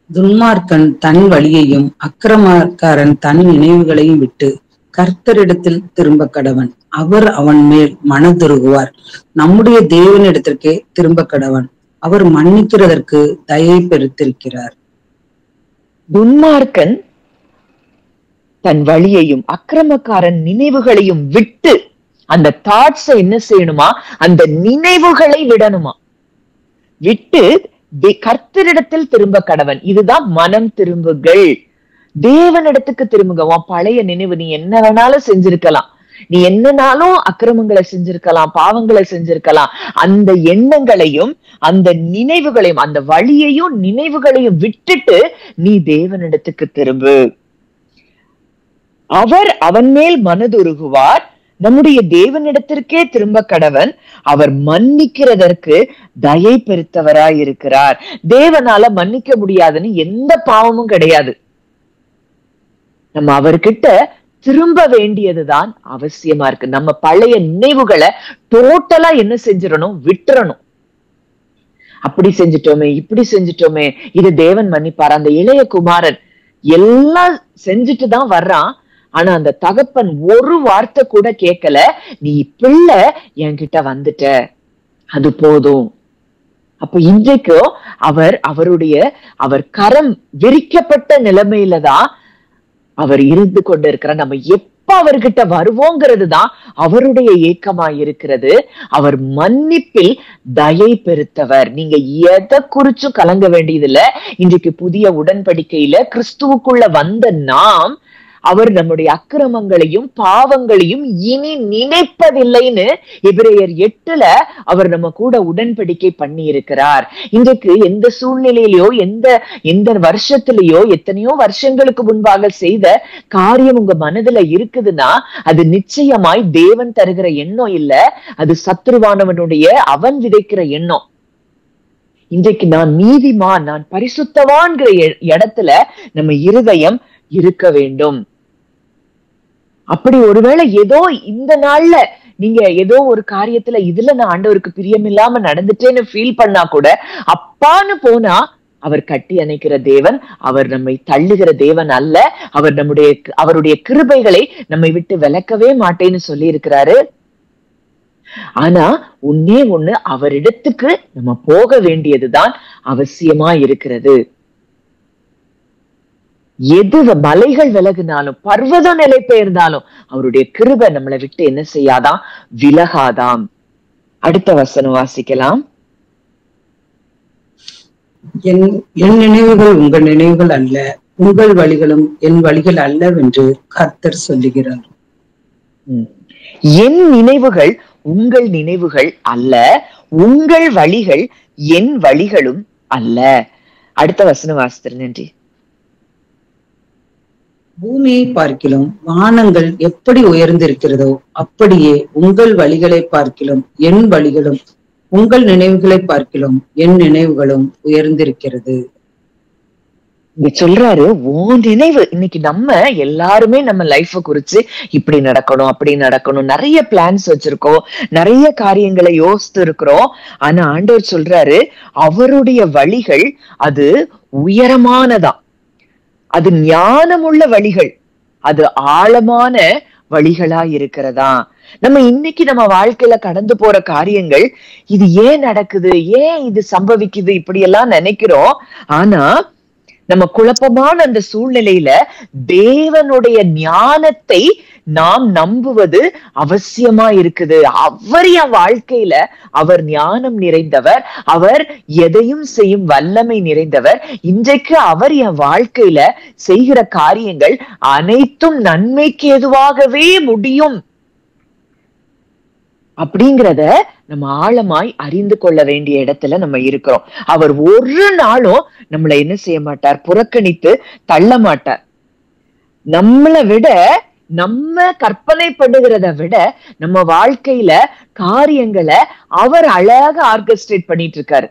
துன்மார்க்கன் தன் வழியையும் அக்கிரமக்காரன் தன் நினைவுகளையும் விட்டு கர்த்தரிடத்தில் திரும்ப கடவன், அவர் அவன் மேல் மனதுருகுவார். நம்முடைய தேவனிடத்திற்கே திரும்ப கடவன், அவர் மன்னிக்கிறதற்கு தயை பெருத்திருக்கிறார். துன்மார்க்கன் தன் வழியையும் அக்கிரமக்காரன் நினைவுகளையும் விட்டு, அந்த தாட்ஸை என்ன செய்யணுமா, அந்த நினைவுகளை விடணுமா, விட்டு கர்த்தரிடத்தில் திரும்ப கடவன். இதுதான் மனம் திரும்புகள். தேவனிடத்துக்கு திரும்புங்க. உன் பழைய நினைவு, நீ என்ன வேணாலும் செஞ்சிருக்கலாம், நீ என்னனாலும் அக்கிரமங்களை செஞ்சிருக்கலாம், பாவங்களை செஞ்சிருக்கலாம். அந்த எண்ணங்களையும் அந்த நினைவுகளையும் அந்த வழியையும் நினைவுகளையும் விட்டுட்டு நீ தேவனிடத்துக்கு திரும்பு. அவர் அவன் மேல் மனதுருகுவார், நம்முடைய தேவனிடத்திற்கே திரும்ப கடவன், அவர் மன்னிக்கிறதற்கு தயை பெருத்தவராய் இருக்கிறார். தேவனால மன்னிக்க முடியாதுன்னு எந்த பாவமும் கிடையாது. நம்ம அவர்கிட்ட திரும்ப வேண்டியதுதான் அவசியமா இருக்கு. நம்ம பழைய நினைவுகளை டோட்டலா என்ன செஞ்சிடணும், விட்டுறணும். அப்படி செஞ்சுட்டோமே, இப்படி செஞ்சுட்டோமே, இது தேவன் மன்னிப்பார். அந்த இளைய குமாரன் எல்லாம் செஞ்சுட்டு தான் வர்றான். ஆனா அந்த தகப்பன் ஒரு வார்த்தை கூட கேட்கல. நீ பிள்ளை என்கிட்ட வந்துட்ட, அது போதும். அப்ப இன்றைக்கும் அவர் கரம் விரிக்கப்பட்ட நிலைமையில தான் அவர் இருந்து கொண்டு இருக்கிறார். நம்ம எப்ப அவர்கிட்ட வருவோங்கிறது தான் அவருடைய ஏக்கமா இருக்கிறது. அவர் மன்னிப்பில் தயை பெருத்தவர். நீங்க எதை குறிச்சும் கலங்க வேண்டியதில்லை. இன்றைக்கு புதிய உடன்படிக்கையில கிறிஸ்துவுக்குள்ள வந்த நாம், அவர் நம்முடைய அக்கிரமங்களையும் பாவங்களையும் இனி நினைப்பதில்லைன்னு எபிரேயர் 8 அவர் நம்ம கூட உடன்படிக்கை பண்ணி இருக்கிறார். இன்றைக்கு எந்த சூழ்நிலையிலயோ எந்த வருஷத்திலேயோ எத்தனையோ வருஷங்களுக்கு முன்பாக செய்த காரியம் உங்க மனதுல இருக்குதுன்னா அது நிச்சயமாய் தேவன் தருகிற எண்ணம் இல்ல, அது சத்துருவானவனுடைய அவன் விதைக்கிற எண்ணம். இன்றைக்கு நான் நீதிமான், நான் பரிசுத்தவான்கிற இடத்துல நம்ம இருதயம் இருக்க வேண்டும். அப்படி ஒருவேளை ஏதோ இந்த நாள்ல நீங்க ஏதோ ஒரு காரியத்துல இதுல நான் ஆண்டவருக்கு பிரியமில்லாம நடந்துட்டேன்னு ஃபீல் பண்ணா கூட, அப்பான்னு போனா அவர் கட்டி அணைக்கிற தேவன், அவர் நம்மை தள்ளுகிற தேவன் அல்ல. அவர் அவருடைய கிருபைகளை நம்மை விட்டு விலக்கவே மாட்டேன்னு சொல்லி இருக்கிறாரு. ஆனா ஒண்ணு அவரிடத்துக்கு நம்ம போக வேண்டியதுதான் அவசியமா இருக்கிறது. எது மலைகள் விலகினாலும் பர்வதம் நிலை பெயர்ந்தாலும் அவருடைய கிருபை நம்மளை விட்டு என்ன செய்யாதாம், விலகாதாம். அடுத்த வசனம் வாசிக்கலாம். என் நினைவுகள் உங்கள் நினைவுகள் அல்ல, உங்கள் வழிகளும் என் வழிகள் அல்லவென்று கர்த்தர் சொல்லுகிறார். என் நினைவுகள் உங்கள் நினைவுகள் அல்ல, உங்கள் வழிகள் என் வழிகளும் அல்ல. அடுத்த வசனம் வாசித்தல். நன்றி. பூமியை பார்க்கிலும் வானங்கள் எப்படி உயர்ந்திருக்கிறதோ அப்படியே உங்கள் வழிகளை பார்க்கிலும் என் வழிகளும், உங்கள் நினைவுகளை பார்க்கிலும் என் நினைவுகளும் உயர்ந்திருக்கிறது. இங்க சொல்றாரு, உன் நினைவு. இன்னைக்கு நம்ம எல்லாருமே நம்ம லைஃப குறிச்சு இப்படி நடக்கணும் அப்படி நடக்கணும், நிறைய பிளான்ஸ் வச்சிருக்கோம், நிறைய காரியங்களை யோசித்து இருக்கிறோம். ஆனா ஆண்டவர் சொல்றாரு, அவருடைய வழிகள் அது உயரமானதான், அது ஞானமுள்ள வழிகள், அது ஆழமான வழிகளா இருக்கிறதா. நம்ம இன்னைக்கு நம்ம வாழ்க்கையில கடந்து போற காரியங்கள், இது ஏன் நடக்குது, ஏன் இது சம்பவிக்குது, இப்படி எல்லாம் நினைக்கிறோம். ஆனா நம்ம குழப்பமான அந்த சூழ்நிலையில தேவனுடைய ஞானத்தை நாம் நம்புவது அவசியமா இருக்குது. அவர் என் வாழ்க்கையில அவர் ஞானம் நிறைந்தவர், அவர் எதையும் செய்யும் வல்லமை நிறைந்தவர். இன்றைக்கு அவர் என் வாழ்க்கையில செய்கிற காரியங்கள் அனைத்தும் நன்மைக்கு எதுவாகவே முடியும் அப்படிங்கிறத நம்ம ஆழமாய் அறிந்து கொள்ள வேண்டிய இடத்துல நம்ம இருக்கிறோம். அவர் ஒரு நாளும் நம்மளை என்ன செய்ய மாட்டார், புறக்கணித்து தள்ள மாட்டார். நம்மளை விட, நம்ம கற்பனை பண்ணுகிறத விட நம்ம வாழ்க்கையில காரியங்களை அவர் அழகா ஆர்கெஸ்ட்ரேட் பண்ணிட்டு இருக்காரு.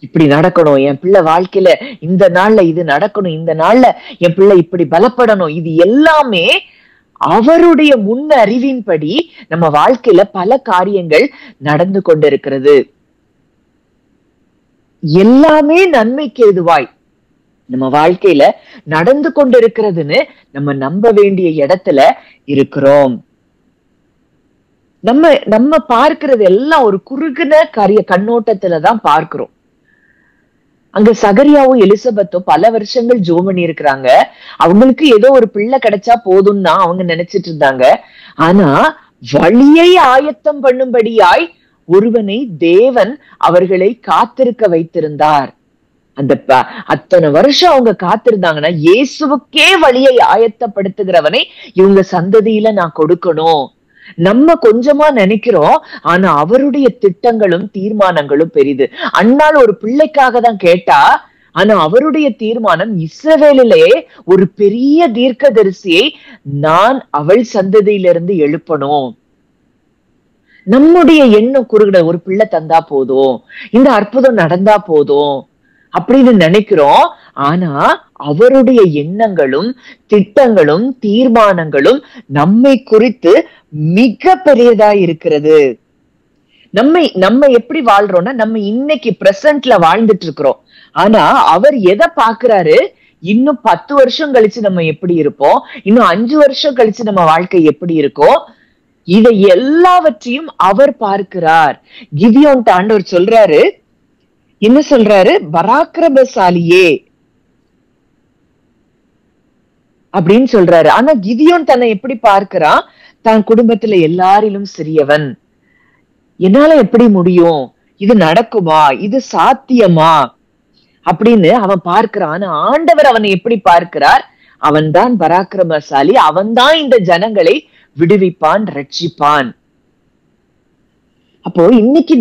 இப்படி நடக்கணும், என் பிள்ளை வாழ்க்கையில இந்த நாள்ல இது நடக்கணும், இந்த நாள்ல என் பிள்ளை இப்படி பலப்படணும், இது எல்லாமே அவருடைய முன் அறிவின்படி நம்ம வாழ்க்கையில பல காரியங்கள் நடந்து கொண்டிருக்கிறது. எல்லாமே நன்மைக்கு ஏதுவாய் நம்ம வாழ்க்கையில நடந்து கொண்டிருக்கிறதுன்னு நம்ம நம்ப வேண்டிய இடத்துல இருக்கிறோம். நம்ம பார்க்கிறது எல்லாம் ஒரு குறுகின கண்ணோட்டத்துலதான் பார்க்கிறோம். அங்க சகரியாவும் எலிசபெத்தும் பல வருஷங்கள் ஜோம் பண்ணி இருக்கிறாங்க. அவங்களுக்கு ஏதோ ஒரு பிள்ளை கிடைச்சா போதும்னா அவங்க நினைச்சிட்டு இருந்தாங்க. ஆனா வழியை ஆயத்தம் பண்ணும்படியாய் ஒருவனை தேவன் அவர்களை காத்திருக்க வைத்திருந்தார். அந்த அத்தனை வருஷம் அவங்க காத்திருந்தாங்கன்னா இயேசுவுக்கே வழியை ஆயத்தப்படுத்துகிறவனை இவங்க சந்ததியில நான் கொடுக்கணும். நம்ம கொஞ்சமா நினைக்கிறோம், ஆனா அவருடைய திட்டங்களும் தீர்மானங்களும் பெரிது. அண்ணால் ஒரு பிள்ளைக்காக தான் கேட்டா, ஆனா அவருடைய தீர்மானம், இஸ்ரவேலிலே ஒரு பெரிய தீர்க்கதரிசியை நான் அவள் சந்ததியிலிருந்து எழுப்பணும். நம்முடைய எண்ணம் குறுகிட, ஒரு பிள்ளை தந்தா போதும், இந்த அற்புதம் நடந்தா போதும் அப்படின்னு நினைக்கிறோம். ஆனா அவருடைய எண்ணங்களும் திட்டங்களும் தீர்மானங்களும் நம்மை குறித்து மிக பெரியதா இருக்கிறது. நம்ம எப்படி வாழ்றோம்னா, நம்ம இன்னைக்கு பிரசன்ட்ல வாழ்ந்துட்டு இருக்கிறோம். ஆனா அவர் எதை பாக்குறாரு, இன்னும் 10 வருஷம் கழிச்சு நம்ம எப்படி இருப்போம், இன்னும் 5 வருஷம் கழிச்சு நம்ம வாழ்க்கை எப்படி இருக்கும், இதை எல்லாவற்றையும் அவர் பார்க்கிறார். கிதியோன் ஆண்டவர் சொல்றாரு, என்ன சொல்றாரு, பராக்கிரமசாலியே அப்படின்னு சொல்றாரு. ஆனா கிதியோன் தன்னை எப்படி பார்க்கிறான், தன் குடும்பத்துல எல்லாரிலும் சிறியவன், என்னால எப்படி முடியும், இது நடக்குமா, இது சாத்தியமா அப்படின்னு அவன் பார்க்கிறான். ஆனா ஆண்டவர் அவனை எப்படி பார்க்கிறார், அவன் தான் பராக்கிரமசாலி, அவன் தான் இந்த ஜனங்களை விடுவிப்பான், ரட்சிப்பான். அப்போ இன்னைக்கு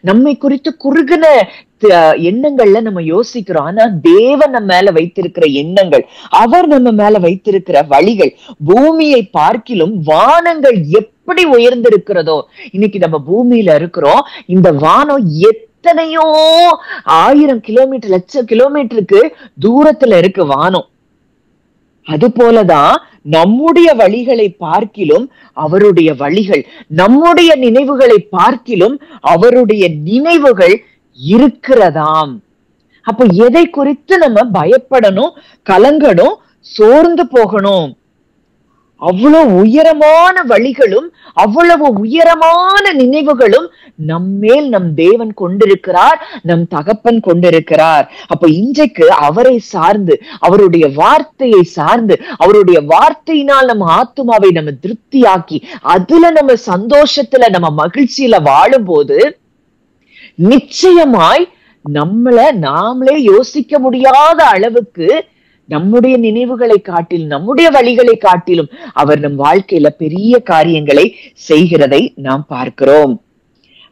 நம்மை குறித்து குறுகின எண்ணங்கள்ல நம்ம யோசிக்கிறோம். ஆனா தேவன் நம்ம மேல வைத்திருக்கிற எண்ணங்கள், அவர் நம்ம மேல வைத்திருக்கிற வழிகள், பூமியை பார்க்கிலும் வானங்கள் எப்படி உயர்ந்திருக்கிறதோ. இன்னைக்கு நம்ம பூமியில இருக்கிறோம், இந்த வானம் எத்தனையோ 1000 கிலோமீட்டர், லட்சம் கிலோமீட்டருக்கு தூரத்துல இருக்கு வானம். அது போலதான் நம்முடைய வழிகளை பார்க்கிலும் அவருடைய வழிகள், நம்முடைய நினைவுகளை பார்க்கிலும் அவருடைய நினைவுகள் இருக்கிறதாம். அப்ப எதை குறித்து நம்ம பயப்படணும், கலங்கணும், சோர்ந்து போகணும்? அவ்வளவு உயரமான வழிகளும் அவ்வளவு உயரமான நினைவுகளும் நம்மேல் நம் தேவன் கொண்டிருக்கிறார், நம் தகப்பன் கொண்டிருக்கிறார். அப்ப இன்றைக்கு அவரை சார்ந்து, அவருடைய வார்த்தையை சார்ந்து, அவருடைய வார்த்தையினால் நம்ம ஆத்துமாவை நம்ம திருப்தியாக்கி அதுல நம்ம சந்தோஷத்துல நம்ம மகிழ்ச்சியில வாழும் போது நிச்சயமாய் நாமளே யோசிக்க முடியாத அளவுக்கு நம்முடைய நினைவுகளை காட்டிலும் நம்முடைய வழிகளை காட்டிலும் அவர் நம் வாழ்க்கையில பெரிய காரியங்களை செய்கிறதை நாம் பார்க்கிறோம்.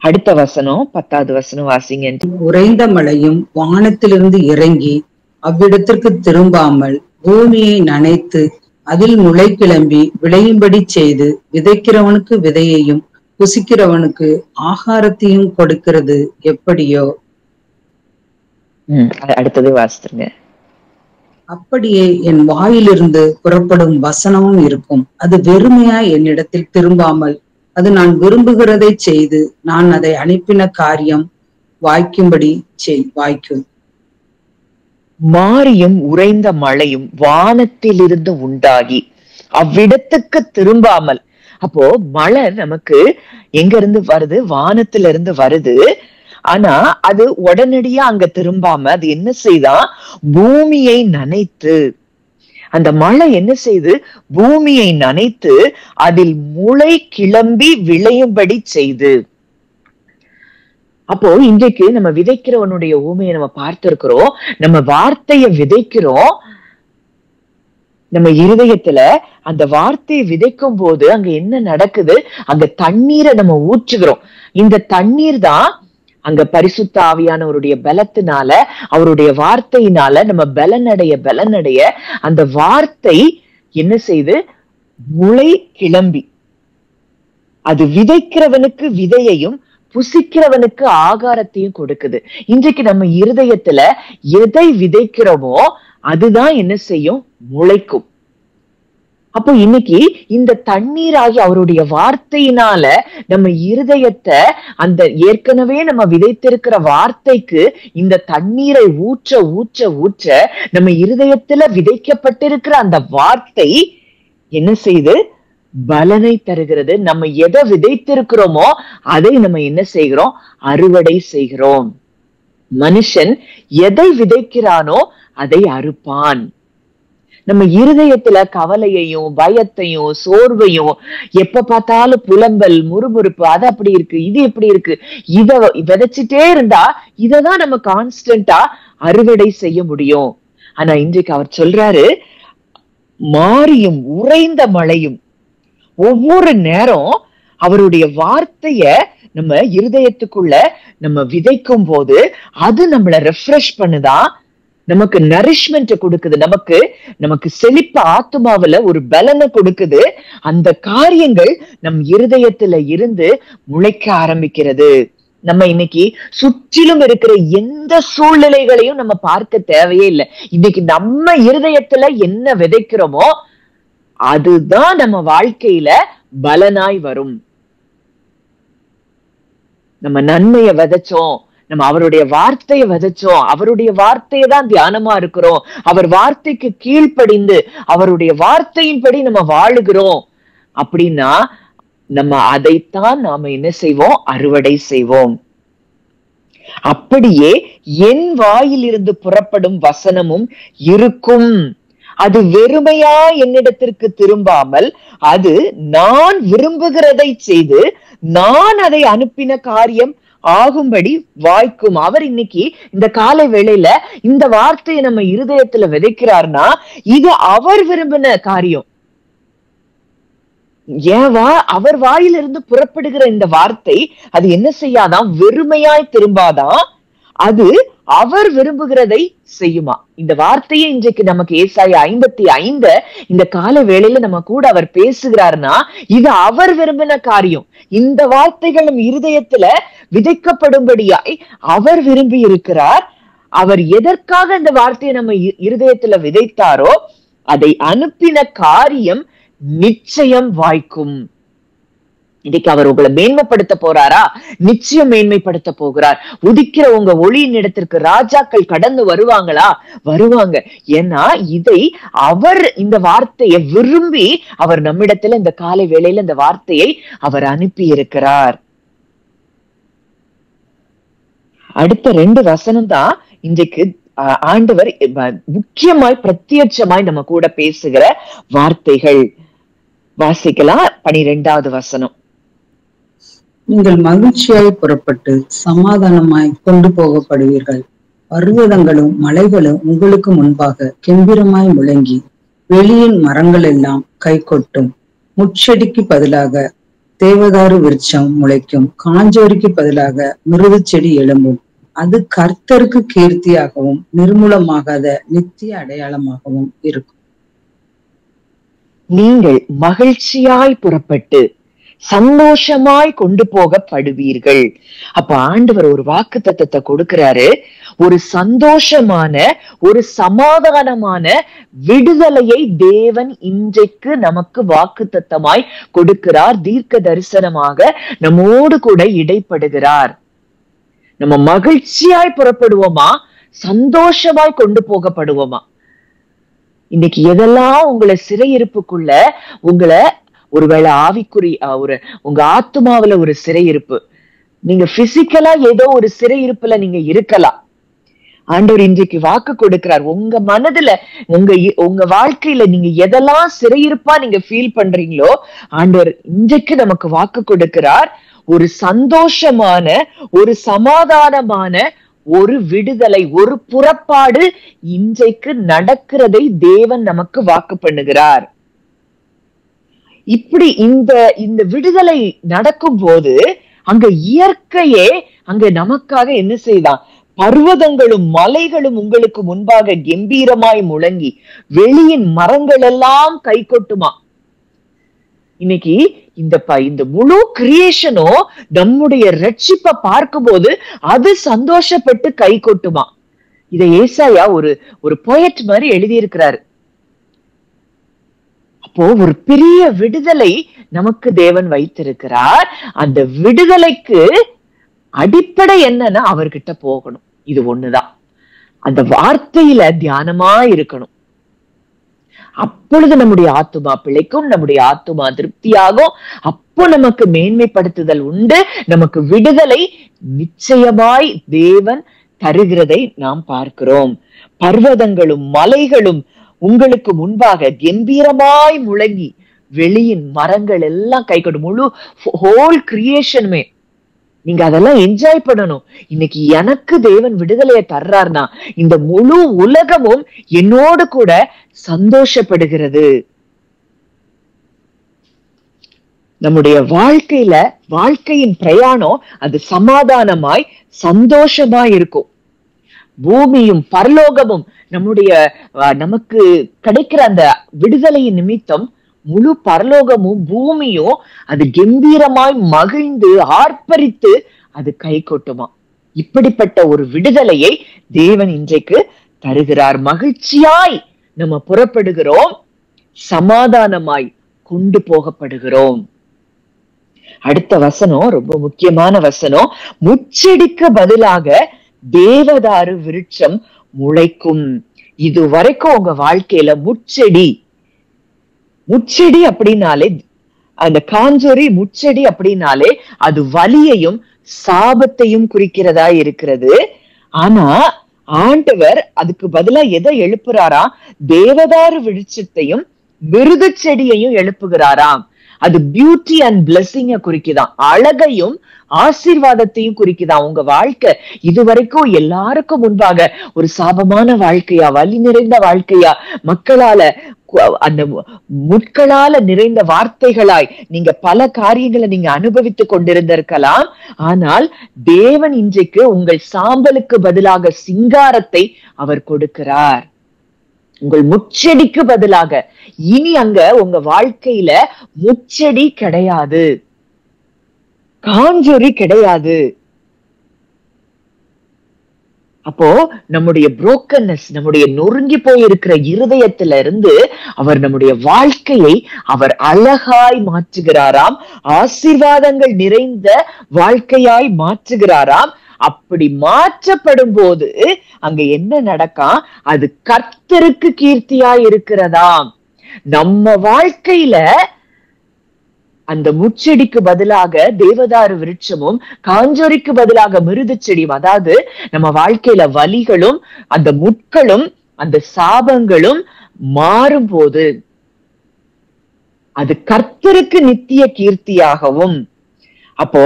அடுத்த வசனம், 10வது வசனம் வாசிங்க. உறைந்த மழையும் வானத்திலிருந்து இறங்கி அவ்விடத்திற்கு திரும்பாமல் பூமியை நனைத்து அதில் முளை கிளம்பி விளையும்படி செய்து விதைக்கிறவனுக்கு விதையையும் புசிக்கிறவனுக்கு ஆகாரத்தையும் கொடுக்கிறது எப்படியோ. அடுத்தது வாசித்துங்க. அப்படியே என் வாயிலிருந்து புறப்படும் வசனமும் இருக்கும், அது வெறுமையா என்னிடத்தில் திரும்பாமல் அது நான் விரும்புகிறதை செய்து நான் அதை அனுப்பின காரியம் வாய்க்கும்படி வாய்க்கும். மாரியும் உறைந்த மழையும் வானத்திலிருந்து உண்டாகி அவ்விடத்துக்கு திரும்பாமல். அப்போ மழை நமக்கு எங்க இருந்து வருது, வானத்துல இருந்து வருது. ஆனா அது உடனடியா அங்க திரும்பாம அது என்ன செய்தா, பூமியை நனைத்து, அந்த மழை என்ன செய்து, பூமியை நனைத்து அதில் முளை கிளம்பி விளையும்படி செய்து. அப்போ இன்றைக்கு நம்ம விதைக்கிறவனுடைய ஊமையை நம்ம பார்த்திருக்கிறோம். நம்ம வார்த்தையை விதைக்கிறோம், நம்ம இருதயத்துல அந்த வார்த்தையை விதைக்கும் போது அங்க என்ன நடக்குது, அங்க தண்ணீரை நம்ம ஊற்றுகிறோம். இந்த தண்ணீர் தான் அங்க பரிசுத்த ஆவியானவருடைய பலத்தினால, அவருடைய வார்த்தையினால நம்ம பலனடைய அந்த வார்த்தை என்ன செய்து, முளை கிளம்பி அது விதைக்கிறவனுக்கு விதையையும் புசிக்கிறவனுக்கு ஆகாரத்தையும் கொடுக்குது. இன்றைக்கு நம்ம இருதயத்துல எதை விதைக்கிறோமோ அதுதான் என்ன செய்யும், முளைக்கும். அப்போ இன்னைக்கு இந்த தண்ணீராகி அவருடைய வார்த்தையினால நம்ம இருதயத்தை, அந்த ஏற்கனவே நம்ம விதைத்திருக்கிற வார்த்தைக்கு இந்த தண்ணீரை ஊற்ற ஊற்ற ஊற்ற நம்ம இருதயத்துல விதைக்கப்பட்டிருக்கிற அந்த வார்த்தை என்ன செய்து, பலனை தருகிறது. நம்ம எதை விதைத்திருக்கிறோமோ அதை நம்ம என்ன செய்கிறோம், அறுவடை செய்கிறோம். மனுஷன் எதை விதைக்கிறானோ அதை அறுப்பான். நம்ம இருதயத்துல கவலையையும் பயத்தையும் சோர்வையும், எப்ப பார்த்தாலும் புலம்பல் முறுமுறுப்பு, அது அப்படி இருக்கு இது எப்படி இருக்கு, இத விதைச்சிட்டே இருந்தா இததான் நம்ம கான்ஸ்டன்டா அறுவடை செய்ய முடியும். ஆனா இன்றைக்கு அவர் சொல்றாரு, மாரியும் உறைந்த மழையும், ஒவ்வொரு நேரம் அவருடைய வார்த்தைய நம்ம இருதயத்துக்குள்ள நம்ம விதைக்கும் போது அது நம்மள ரெஃப்ரெஷ் பண்ணுதா, நமக்கு நரிஷ்மெண்ட் கொடுக்குது, நமக்கு செழிப்பு ஆத்மாவில ஒரு பலனை கொடுக்குது. அந்த காரியங்கள் நம் இருதயத்துல இருந்து முளைக்க ஆரம்பிக்கிறது. நம்ம இன்னைக்கு சுற்றிலும் இருக்கிற எந்த சூழ்நிலைகளையும் நம்ம பார்க்க தேவையே இல்லை. இன்னைக்கு நம்ம இருதயத்துல என்ன விதைக்கிறோமோ அதுதான் நம்ம வாழ்க்கையில பலனாய் வரும். நம்ம நன்மையை விதைச்சோம், நம்ம அவருடைய வார்த்தையை விதைச்சோம், அவருடைய வார்த்தையை தான் தியானமா இருக்கிறோம், அவர் வார்த்தைக்கு கீழ்ப்படிந்து அவருடைய வார்த்தையின்படி நம்ம வாழுகிறோம் அப்படின்னா நம்ம அதைத்தான் நாம என்ன செய்வோம், அறுவடை செய்வோம். அப்படியே என் வாயிலிருந்து புறப்படும் வசனமும் இருக்கும், அது வெறுமையா என்னிடத்திற்கு திரும்பாமல் அது நான் விரும்புகிறதை செய்து நான் அதை அனுப்பின காரியம் ஆகும்படி வாய்க்கும். அவர் இன்னைக்கு இந்த காலை வேளையில இந்த வார்த்தையை நம்ம இருதயத்துல விதைக்கிறார்னா இது அவர் விரும்பின காரியம். அவர் வாயிலிருந்து புறப்படுகிற இந்த வார்த்தை அது என்ன செய்யாதான், வெறுமையாய் திரும்பாதான், அது அவர் விரும்புகிறதை செய்யுமா. இந்த வார்த்தையை இன்றைக்கு நமக்கு ஏசாயா 55 இந்த கால வேளையில நம்ம கூட அவர் பேசுகிறார்னா இது அவர் விரும்பின காரியம். இந்த வார்த்தைகள் நம் இருதயத்துல விதைக்கப்படும்படியாய் அவர் விரும்பி இருக்கிறார். அவர் எதற்காக இந்த வார்த்தையை நம்ம இருதயத்துல விதைத்தாரோ அதை அனுப்பின காரியம் நிச்சயம் வாய்க்கும். இன்னைக்கு அவர் உங்களை மேன்மைப்படுத்த போறாரா? நிச்சயம் மேன்மைப்படுத்த போகிறார். உதிக்கிற உங்க ஒளியின் இடத்திற்கு ராஜாக்கள் கடந்து வருவாங்களா? வருவாங்க. ஏன்னா இதை அவர் இந்த வார்த்தையை விரும்பி அவர் நம்மிடத்துல இந்த காலை வேளையில இந்த வார்த்தையை அவர் அனுப்பி இருக்கிறார். அடுத்த 2 வசனம் தான் இன்றைக்கு ஆண்டவர் முக்கியமாய் பிரத்யட்சமாய் நம்ம கூட பேசுகிற வார்த்தைகள். வாசிக்கலாம். 12வது வசனம். நீங்கள் மகிழ்ச்சியாய் புறப்பட்டு சமாதானமாய் கொண்டு போகப்படுவீர்கள். பர்வதங்களும் மலைகளும் உங்களுக்கு முன்பாக கெம்பீரமாய் முழங்கி வெளியின் மரங்கள் எல்லாம் கை கொட்டும். முட்செடிக்கு பதிலாக தேவதாரு விருட்சம் முளைக்கும், காஞ்சோரிக்கு பதிலாக மிருது செடி எழும்பும். அது கர்த்தருக்கு கீர்த்தியாகவும் நிர்மூலமாகாத நித்திய அடையாளமாகவும் இருக்கும். நீங்கள் மகிழ்ச்சியாய் புறப்பட்டு சந்தோஷமாய் கொண்டு போகப்படுவீர்கள். அப்ப ஆண்டவர் ஒரு வாக்குத்தத்தத்தை கொடுக்கிறாரு. ஒரு சந்தோஷமான, ஒரு சமாதானமான விடுதலையை தேவன் இன்றைக்கு நமக்கு வாக்குத்தத்தமாய் கொடுக்கிறார். தீர்க்க தரிசனமாக நம்மோடு கூட இடைப்படுகிறார். நம்ம மகிழ்ச்சியாய் புறப்படுவோமா, சந்தோஷமாய் கொண்டு போகப்படுவோமா? இன்னைக்கு எதெல்லாம் உங்களை சிறையிருப்புக்குள்ள, உங்களை ஒருவேளை ஆவிக்குறி உங்க ஆத்மாவில ஒரு சிறையிருப்பு, நீங்க பிசிக்கலா ஏதோ ஒரு சிறையிருப்புல நீங்க இருக்கலாம். ஆண்டவர் இன்றைக்கு வாக்கு கொடுக்கிறார். உங்க மனதுல உங்க வாழ்க்கையில நீங்க எதெல்லாம் சிறையிருப்பா நீங்க ஃபீல் பண்றீங்களோ ஆண்டவர் இன்றைக்கு நமக்கு வாக்கு கொடுக்கிறார். ஒரு சந்தோஷமான, ஒரு சமாதானமான ஒரு விடுதலை, ஒரு புறப்பாடு இன்றைக்கு நடக்கிறதை தேவன் நமக்கு வாக்கு பண்ணுகிறார். இப்படி இந்த விடுதலை நடக்கும் போது அங்க இயற்கையே அங்க நமக்காக என்ன செய்தான், பர்வதங்களும் மலைகளும் உங்களுக்கு முன்பாக கம்பீரமாய் முழங்கி வெளியின் மரங்கள் எல்லாம் கை கொட்டுமா. இன்னைக்கு இந்த முழு கிரியேஷனும் நம்முடைய ரட்சிப்பை பார்க்கும்போது அது சந்தோஷப்பட்டு கை கொட்டுமா. இதை ஏசாயா ஒரு போயட் மாதிரி எழுதியிருக்கிறாரு. அப்போ ஒரு பெரிய விடுதலை நமக்கு தேவன் வைத்திருக்கிறார். அந்த விடுதலைக்கு அடிப்படை என்னன்னா அவர்கிட்ட போகணும். இது ஒண்ணுதான். அந்த வார்த்தையில தியானமா இருக்கணும். அப்பொழுது நம்முடைய ஆத்துமா பிழைக்கும், நம்முடைய ஆத்துமா திருப்தியாகும். அப்போ நமக்கு மேன்மைப்படுத்துதல் உண்டு, நமக்கு விடுதலை நிச்சயமாய் தேவன் தருகிறதை நாம் பார்க்கிறோம். பர்வதங்களும் மலைகளும் உங்களுக்கு முன்பாக கம்பீரமாய் முழங்கி வெளியின் மரங்கள் எல்லாம் கை கொண்டு, முழு ஹோல் கிரியேஷனுமே நீங்க அதெல்லாம் என்ஜாய் பண்ணணும். இன்னைக்கு எனக்கு தேவன் விடுதலையை தர்றார்னா இந்த முழு உலகமும் என்னோடு கூட சந்தோஷப்படுகிறது. நம்முடைய வாழ்க்கையின் பிரயாணம் அது சமாதானமாய் சந்தோஷமாய் இருக்கும். பூமியும் பரலோகமும் நமக்கு கிடைக்கிற அந்த விடுதலையின் நிமித்தம் முழு பரலோகமும் பூமியும் அது கம்பீரமாய் மகிழ்ந்து ஆர்ப்பரித்து அது கை கொட்டுமா. இப்படிப்பட்ட ஒரு விடுதலையை தேவன் இன்றைக்கு தருகிறார். மகிழ்ச்சியாய் நம்ம புறப்படுகிறோம், சமாதானமாய் கொண்டு போகப்படுகிறோம். அடுத்த வசனம் ரொம்ப முக்கியமான வசனம். முச்செடிக்கு பதிலாக தேவதாரு விருட்சம் முளைக்கும். இது வரைக்கும் உங்க வாழ்க்கையில முச்செடி அப்படின்னாலே, அந்த காஞ்சொரி முச்செடி அப்படின்னாலே அது வலியையும் சாபத்தையும் குறிக்கிறதா இருக்கிறது. ஆனா ஆண்டவர் அதுக்கு பதிலா எதை எழுப்புறாரா? தேவதாரு விருட்சத்தையும் மிருது செடியையும் எழுப்புகிறாராம். அது பியூட்டி அண்ட் பிளெஸிங்க குறிக்குதான், அழகையும் ஆசீர்வாதத்தையும் குறிக்குதான். உங்க வாழ்க்கை இதுவரைக்கும் எல்லாருக்கும் முன்பாக ஒரு சாபமான வாழ்க்கையா, வலி நிறைந்த வாழ்க்கையா, மக்களால அந்த முட்களால நிறைந்த வார்த்தைகளாய் நீங்க பல காரியங்களை நீங்க அனுபவித்துக் கொண்டிருந்திருக்கலாம். ஆனால் தேவன் இன்றைக்கு உங்கள் சாம்பலுக்கு பதிலாக சிங்காரத்தை அவர் கொடுக்கிறார். உங்கள் முச்செடிக்கு பதிலாக இனி அங்க உங்க வாழ்க்கையில முச்செடி கிடையாது, காஞ்சொரி கிடையாது. அப்போ நம்முடைய புரோக்கன்னஸ், நம்முடைய நொறுங்கி போயிருக்கிற இருதயத்தில இருந்து அவர் நம்முடைய வாழ்க்கையை அவர் அழகாய் மாற்றுகிறாராம், ஆசீர்வாதங்கள் நிறைந்த வாழ்க்கையாய் மாற்றுகிறாராம். அப்படி மாற்றப்படும் போது அங்க என்ன நடக்கும்? அது கர்த்தருக்கு கீர்த்தியாய் இருக்கிறதாம். நம்ம வாழ்க்கையில அந்த முச்செடிக்கு பதிலாக தேவதாரு விருட்சமும் காஞ்சொரிக்கு பதிலாக மிருது செடியும், அதாவது நம்ம வாழ்க்கையில வலிகளும் அந்த முட்களும் அந்த சாபங்களும் மாறும் போது அது கர்த்தருக்கு நித்திய கீர்த்தியாகவும், அப்போ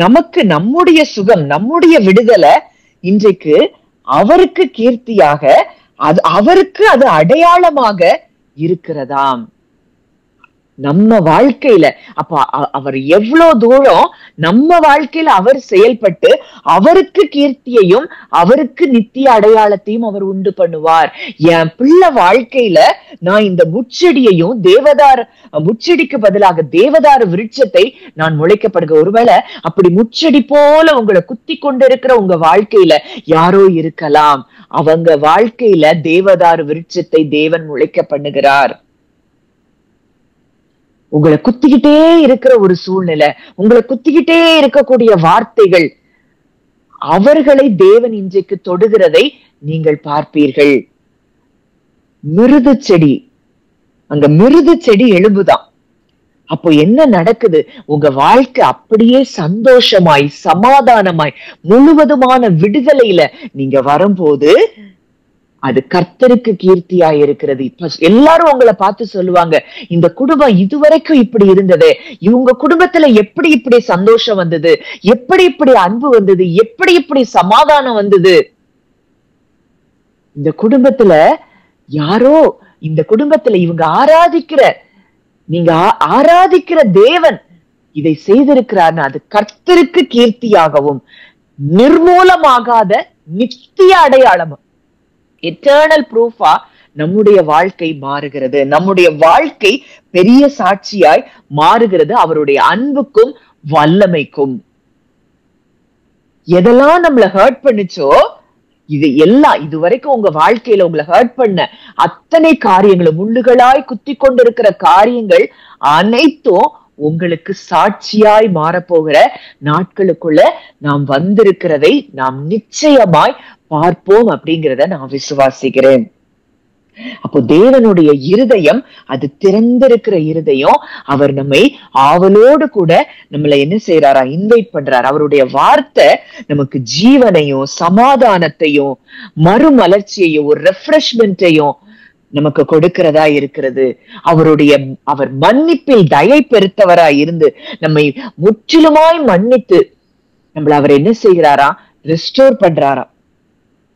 நமக்கு நம்முடைய சுகம், நம்முடைய விடுதலை இன்றைக்கு அவருக்கு கீர்த்தியாக, அவருக்கு அது அடையாளமாக இருக்கிறதாம் நம்ம வாழ்க்கையில. அப்ப அவர் எவ்வளவு தூரம் நம்ம வாழ்க்கையில அவர் செயல்பட்டு அவருக்கு கீர்த்தியையும் அவருக்கு நித்திய அடையாளத்தையும் அவர் உண்டு பண்ணுவார். என் பிள்ளை வாழ்க்கையில நான் இந்த முச்செடியையும் முச்செடிக்கு பதிலாக தேவதாரு விருட்சத்தை நான் முளைக்கப்படுக. ஒருவேளை அப்படி முச்செடி போல உங்களை குத்தி கொண்டிருக்கிற உங்க வாழ்க்கையில யாரோ இருக்கலாம். அவங்க வாழ்க்கையில தேவதாரு விருட்சத்தை தேவன் முளைக்க பண்ணுகிறார். உங்களை குத்திக்கிட்டே இருக்கிற ஒரு சூழ்நிலை, உங்களை குத்திக்கிட்டே இருக்கக்கூடிய வார்த்தைகள், அவர்களை தேவன் இன்றைக்கு தொடுகிறதை நீங்கள் பார்ப்பீர்கள். மிருது செடி, அங்க மிருது செடி எழும்புதான். அப்போ என்ன நடக்குது? உங்க வாழ்க்கை அப்படியே சந்தோஷமாய் சமாதானமாய் முழுவதுமான விடுதலையில நீங்க வரும்போது அது கர்த்தருக்கு கீர்த்தியாய் இருக்கிறது. இப்ப எல்லாரும் உங்களை பார்த்து சொல்லுவாங்க, இந்த குடும்பம் இதுவரைக்கும் இப்படி இருந்தது, இவங்க குடும்பத்துல எப்படி இப்படி சந்தோஷம் வந்தது, எப்படி இப்படி அன்பு வந்தது, எப்படி இப்படி சமாதானம் வந்தது. இந்த குடும்பத்துல யாரோ, இந்த குடும்பத்துல இவங்க நீங்க ஆராதிக்கிற தேவன் இதை செய்திருக்கிறார்னு அது கர்த்தருக்கு கீர்த்தியாகவும் நிர்மூலமாகாத நித்திய அடையாளம், எட்டர்னல் ப்ரூஃபா நம்முடைய வாழ்க்கை மாறுகிறது. நம்முடைய வாழ்க்கை பெரிய சாட்சியாய் மாறுகிறது அவருடைய அன்புக்கும் வல்லமைக்கும். எதெல்லாம் நம்மள ஹர்ட் பண்ணுச்சோ, இது எல்லாம் இதுவரைக்கும் உங்க வாழ்க்கையில உங்களை ஹர்ட் பண்ண அத்தனை காரியங்களும், முள்ளுகளாய் குத்தி கொண்டிருக்கிற காரியங்கள் அனைத்தும் உங்களுக்கு சாட்சியாய் மாறப்போகிற நாட்களுக்குள்ள நாம் வந்திருக்கிறதை நாம் நிச்சயமாய் பார்ப்போம் அப்படிங்கிறத நான் விசுவாசிக்கிறேன். அப்போ தேவனுடைய இருதயம் அது திறந்திருக்கிற இருதயம். அவர் நம்மை ஆவலோடு கூட நம்மள என்ன செய்யறாரா? இன்வைட் பண்றார். அவருடைய வார்த்தை நமக்கு ஜீவனையும் சமாதானத்தையும் மறுமலர்ச்சியையும் ஒரு ரெஃப்ரெஷ்மெண்ட்டையும் நமக்கு கொடுக்கிறதா இருக்கிறது. அவர் மன்னிப்பில் தயை பெருத்தவரா இருந்து நம்மை முற்றிலுமாய் மன்னித்து நம்மள அவர் என்ன செய்கிறாரா? ரெஸ்டோர் பண்றாரா.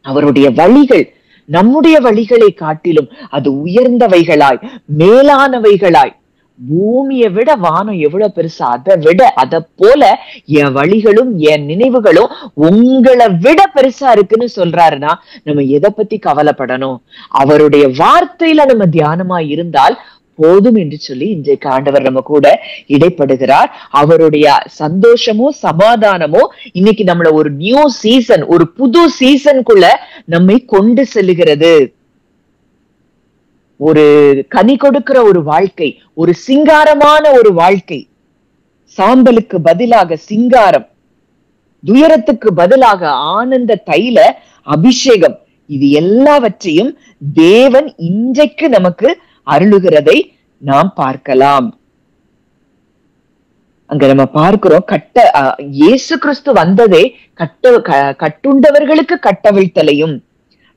அவருடைய வழிகள் நம்முடைய வழிகளை காட்டிலும் அது உயர்ந்தவைகளாய் மேலானவைகளாய் பூமியை விட வானம் எவ்வளவு பெருசு, அதை போல என் வழிகளும் என் நினைவுகளும் உங்களை விட பெருசா இருக்குன்னு சொல்றாருன்னா நம்ம எதை பத்தி கவலைப்படணும்? அவருடைய வார்த்தையில நம்ம தியானமா இருந்தால் போதும் என்று சொல்லி இன்றைக்கு ஆண்டவர் நம்ம கூட இடைப்படுகிறார். அவருடைய சந்தோஷமோ சமாதானமோ இன்னைக்கு நம்மள ஒரு நியூ சீசன், ஒரு புது சீசனுக்குள்ள நம்மை கொண்டு செல்லுகிறது. ஒரு கனி கொடுக்கிற ஒரு வாழ்க்கை, ஒரு சிங்காரமான ஒரு வாழ்க்கை. சாம்பலுக்கு பதிலாக சிங்காரம், துயரத்துக்கு பதிலாக ஆனந்த தைல அபிஷேகம், இது எல்லாவற்றையும் தேவன் இன்றைக்கு நமக்கு அருளுகிறதை நாம் பார்க்கலாம். அங்க நம்ம பார்க்கிறோம், இயேசு கிறிஸ்து வந்ததே கட்டுண்டவர்களுக்கு கட்டவிழ்த்தலையும்,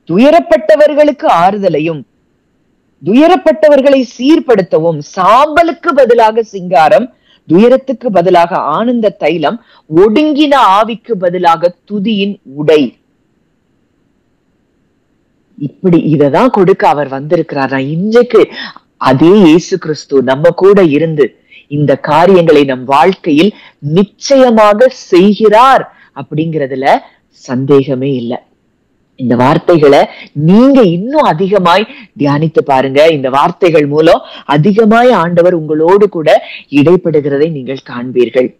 துயரப்பட்டவர்களுக்கு ஆறுதலையும், துயரப்பட்டவர்களை சீர்படுத்தவும், சாம்பலுக்கு பதிலாக சிங்காரம், துயரத்துக்கு பதிலாக ஆனந்த தைலம், ஒடுங்கின ஆவிக்கு பதிலாக துதியின் உடை. இப்படி இததான் கொடுக்க அவர் வந்திருக்கிறார். இன்றைக்கு அதே இயேசு கிறிஸ்து நம்ம கூட இருந்து இந்த காரியங்களை நம் வாழ்க்கையில் நிச்சயமாக செய்கிறார் அப்படிங்கிறதுல சந்தேகமே இல்லை. இந்த வார்த்தைகளை நீங்க இன்னும் அதிகமாய் தியானித்து பாருங்க. இந்த வார்த்தைகள் மூலம் அதிகமாய் ஆண்டவர் உங்களோடு கூட இடைப்படுகிறதை நீங்கள் காண்பீர்கள்.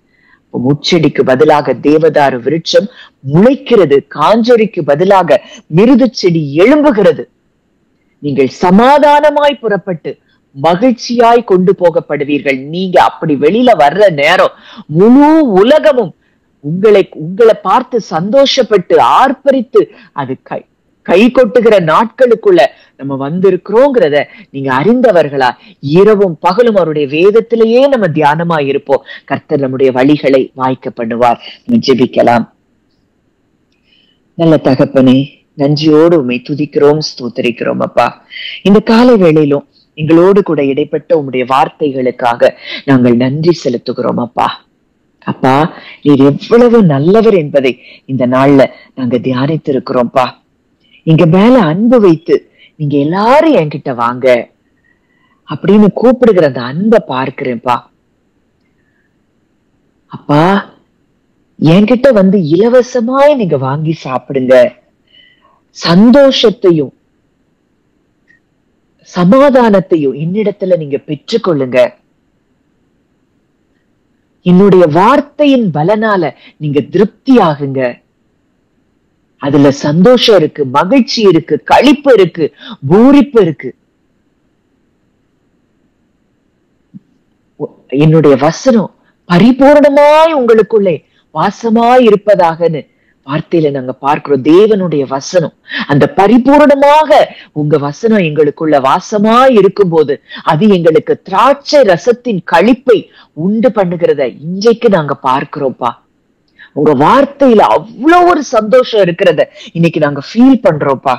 முச்செடிக்கு பதிலாக தேவதாரு விருட்சம் முளைக்கிறது, காஞ்சொரிக்கு பதிலாக மிருது செடி எழும்புகிறது. நீங்கள் சமாதானமாய் புறப்பட்டு மகிழ்ச்சியாய் கொண்டு போகப்படுவீர்கள். நீங்க அப்படி வெளியில வர்ற நேரம் முழு உலகமும் உங்களை பார்த்து சந்தோஷப்பட்டு ஆர்ப்பரித்து அது கை கொட்டுகிற நாட்களுக்குள்ள நம்ம வந்திருக்கிறோங்கிறத நீங்க அறிந்தவர்களா இரவும் பகலும் அவருடைய வேதத்திலேயே நம்ம தியானமா இருப்போம். கர்த்தர் நம்முடைய வழிகளை வாய்க்க பண்ணுவார். ஜெபிக்கலாம். நல்ல தகப்பனே, நன்றியோடு உம்மை துதிக்கிறோம், ஸ்தோத்திரிக்கிறோம் அப்பா. இந்த காலை வேளையிலும் எங்களோடு கூட இடைப்பட்ட உம்முடைய வார்த்தைகளுக்காக நாங்கள் நன்றி செலுத்துகிறோம் அப்பா. அப்பா, நீர் எவ்வளவு நல்லவர் என்பதை இந்த நாள்ல நாங்க தியானித்து இருக்கிறோம்ப்பா. இங்க மேல அன்பு வைத்து நீங்க எல்லாரும் என்கிட்ட வாங்க அப்படின்னு கூப்பிடுகிற அந்த அன்பை பார்க்கிறேன்ப்பா. அப்பா, என்கிட்ட வந்து இலவசமாய் நீங்க வாங்கி சாப்பிடுங்க. சந்தோஷத்தையும் சமாதானத்தையும் என்னிடத்துல நீங்க பெற்றுக்கொள்ளுங்க. என்னுடைய வார்த்தையின் பலனால நீங்க திருப்தி ஆகுங்க. அதுல சந்தோஷம் இருக்கு, மகிழ்ச்சி இருக்கு, களிப்பு இருக்கு, பூரிப்பு இருக்கு. என்னுடைய வசனம் பரிபூர்ணமாய் உங்களுக்குள்ளே வாசமாய் இருப்பதாகன்னு வார்த்தையில நாங்க பார்க்கிறோம். தேவனுடைய வசனம் அந்த பரிபூர்ணமாக உங்க வசனம் எங்களுக்குள்ள வாசமாய் இருக்கும் போது அது எங்களுக்கு திராட்சை ரசத்தின் களிப்பை உண்டு பண்ணுகிறத இன்றைக்கு நாங்க பார்க்கிறோம்ப்பா. உங்க வார்த்தையில அவ்வளவு ஒரு சந்தோஷம் இருக்கிறத இன்னைக்கு நாங்க ஃபீல் பண்றோம்ப்பா.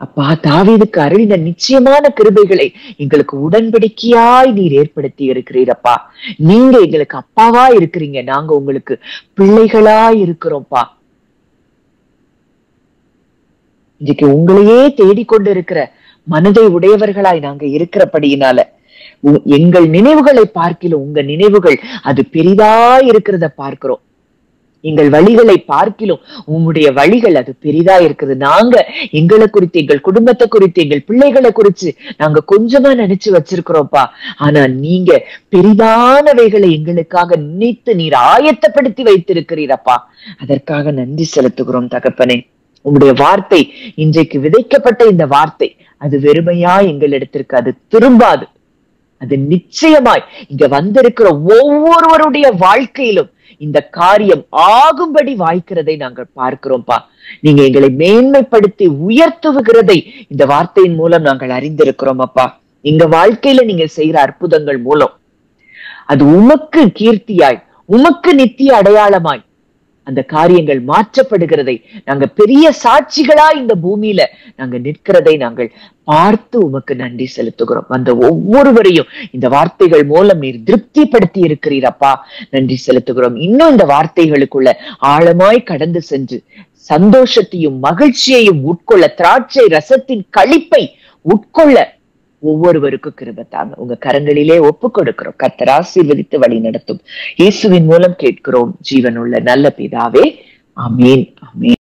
அப்பா, தாவீதுக்கு அருளின நிச்சயமான கிருபைகளை எங்களுக்கு உடன்படிக்கையாய் நீர் ஏற்படுத்தி இருக்கிறீரப்பா. நீங்க எங்களுக்கு அப்பாவா இருக்கிறீங்க, நாங்க உங்களுக்கு பிள்ளைகளாய் இருக்கிறோம்ப்பா. இன்னைக்கு உங்களையே தேடிக்கொண்டு இருக்கிற மனதை உடையவர்களாய் நாங்க இருக்கிறபடியினால எங்கள் நினைவுகளை பார்க்கிலும் உங்க நினைவுகள் அது பெரிதாய் இருக்கிறத பார்க்கிறோம். எங்கள் வழிகளை பார்க்கிலும் உம்முடைய வழிகள் அது பெரிதா இருக்குது. நாங்க எங்களை குறித்து, எங்கள் குடும்பத்தை குறித்து, எங்கள் பிள்ளைகளை குறிச்சு நாங்க கொஞ்சமா நினைச்சு வச்சிருக்கிறோம்ப்பா. ஆனா நீங்க பெரிதானவைகளை எங்களுக்காக நினைத்து நீர் ஆயத்தப்படுத்தி வைத்திருக்கிறீரப்பா. அதற்காக நன்றி செலுத்துகிறோம் தகப்பனே. உங்களுடைய வார்த்தை இன்றைக்கு விதைக்கப்பட்ட இந்த வார்த்தை அது வெறுமையா எங்களிடத்திற்கு அது திரும்பாது. அது நிச்சயமாய் இங்க வந்திருக்கிற ஒவ்வொருவருடைய வாழ்க்கையிலும் இந்த காரியம் ஆகும்படி வாய்க்கிறதை நாங்கள் பார்க்கிறோம்ப்பா. நீங்க எங்களை மேன்மைப்படுத்தி உயர்த்துகிறதை இந்த வார்த்தையின் மூலம் நாங்கள் அறிந்திருக்கிறோம் அப்பா. எங்க வாழ்க்கையில நீங்க செய்யற அற்புதங்கள் மூலம் அது உமக்கு கீர்த்தியாய், உமக்கு நித்திய அடையாளமாய் அந்த காரியங்கள் மாற்றப்படுகிறதை நாங்க பெரிய சாட்சிகளா இந்த பூமியில நாங்க நிற்கிறதை நாங்கள் பார்த்து உமக்கு நன்றி செலுத்துகிறோம். அந்த ஒவ்வொருவரையும் இந்த வார்த்தைகள் மூலம் நீர் திருப்திப்படுத்தி இருக்கிறீரப்பா, நன்றி செலுத்துகிறோம். இன்னும் இந்த வார்த்தைகளுக்குள்ள ஆழமாய் கடந்து சென்று சந்தோஷத்தையும் மகிழ்ச்சியையும் உட்கொள்ள, திராட்சை ரசத்தின் களிப்பை உட்கொள்ள ஒவ்வொருவருக்கும் கிருபை தாங்க. உங்க கரங்களிலே ஒப்பு கொடுக்கிறோம். கர்த்தர் ஆசீர்வதித்து வழி நடத்தும். இயேசுவின் மூலம் கேட்கிறோம் ஜீவனுள்ள நல்ல பிதாவே. ஆமீன், ஆமீன்.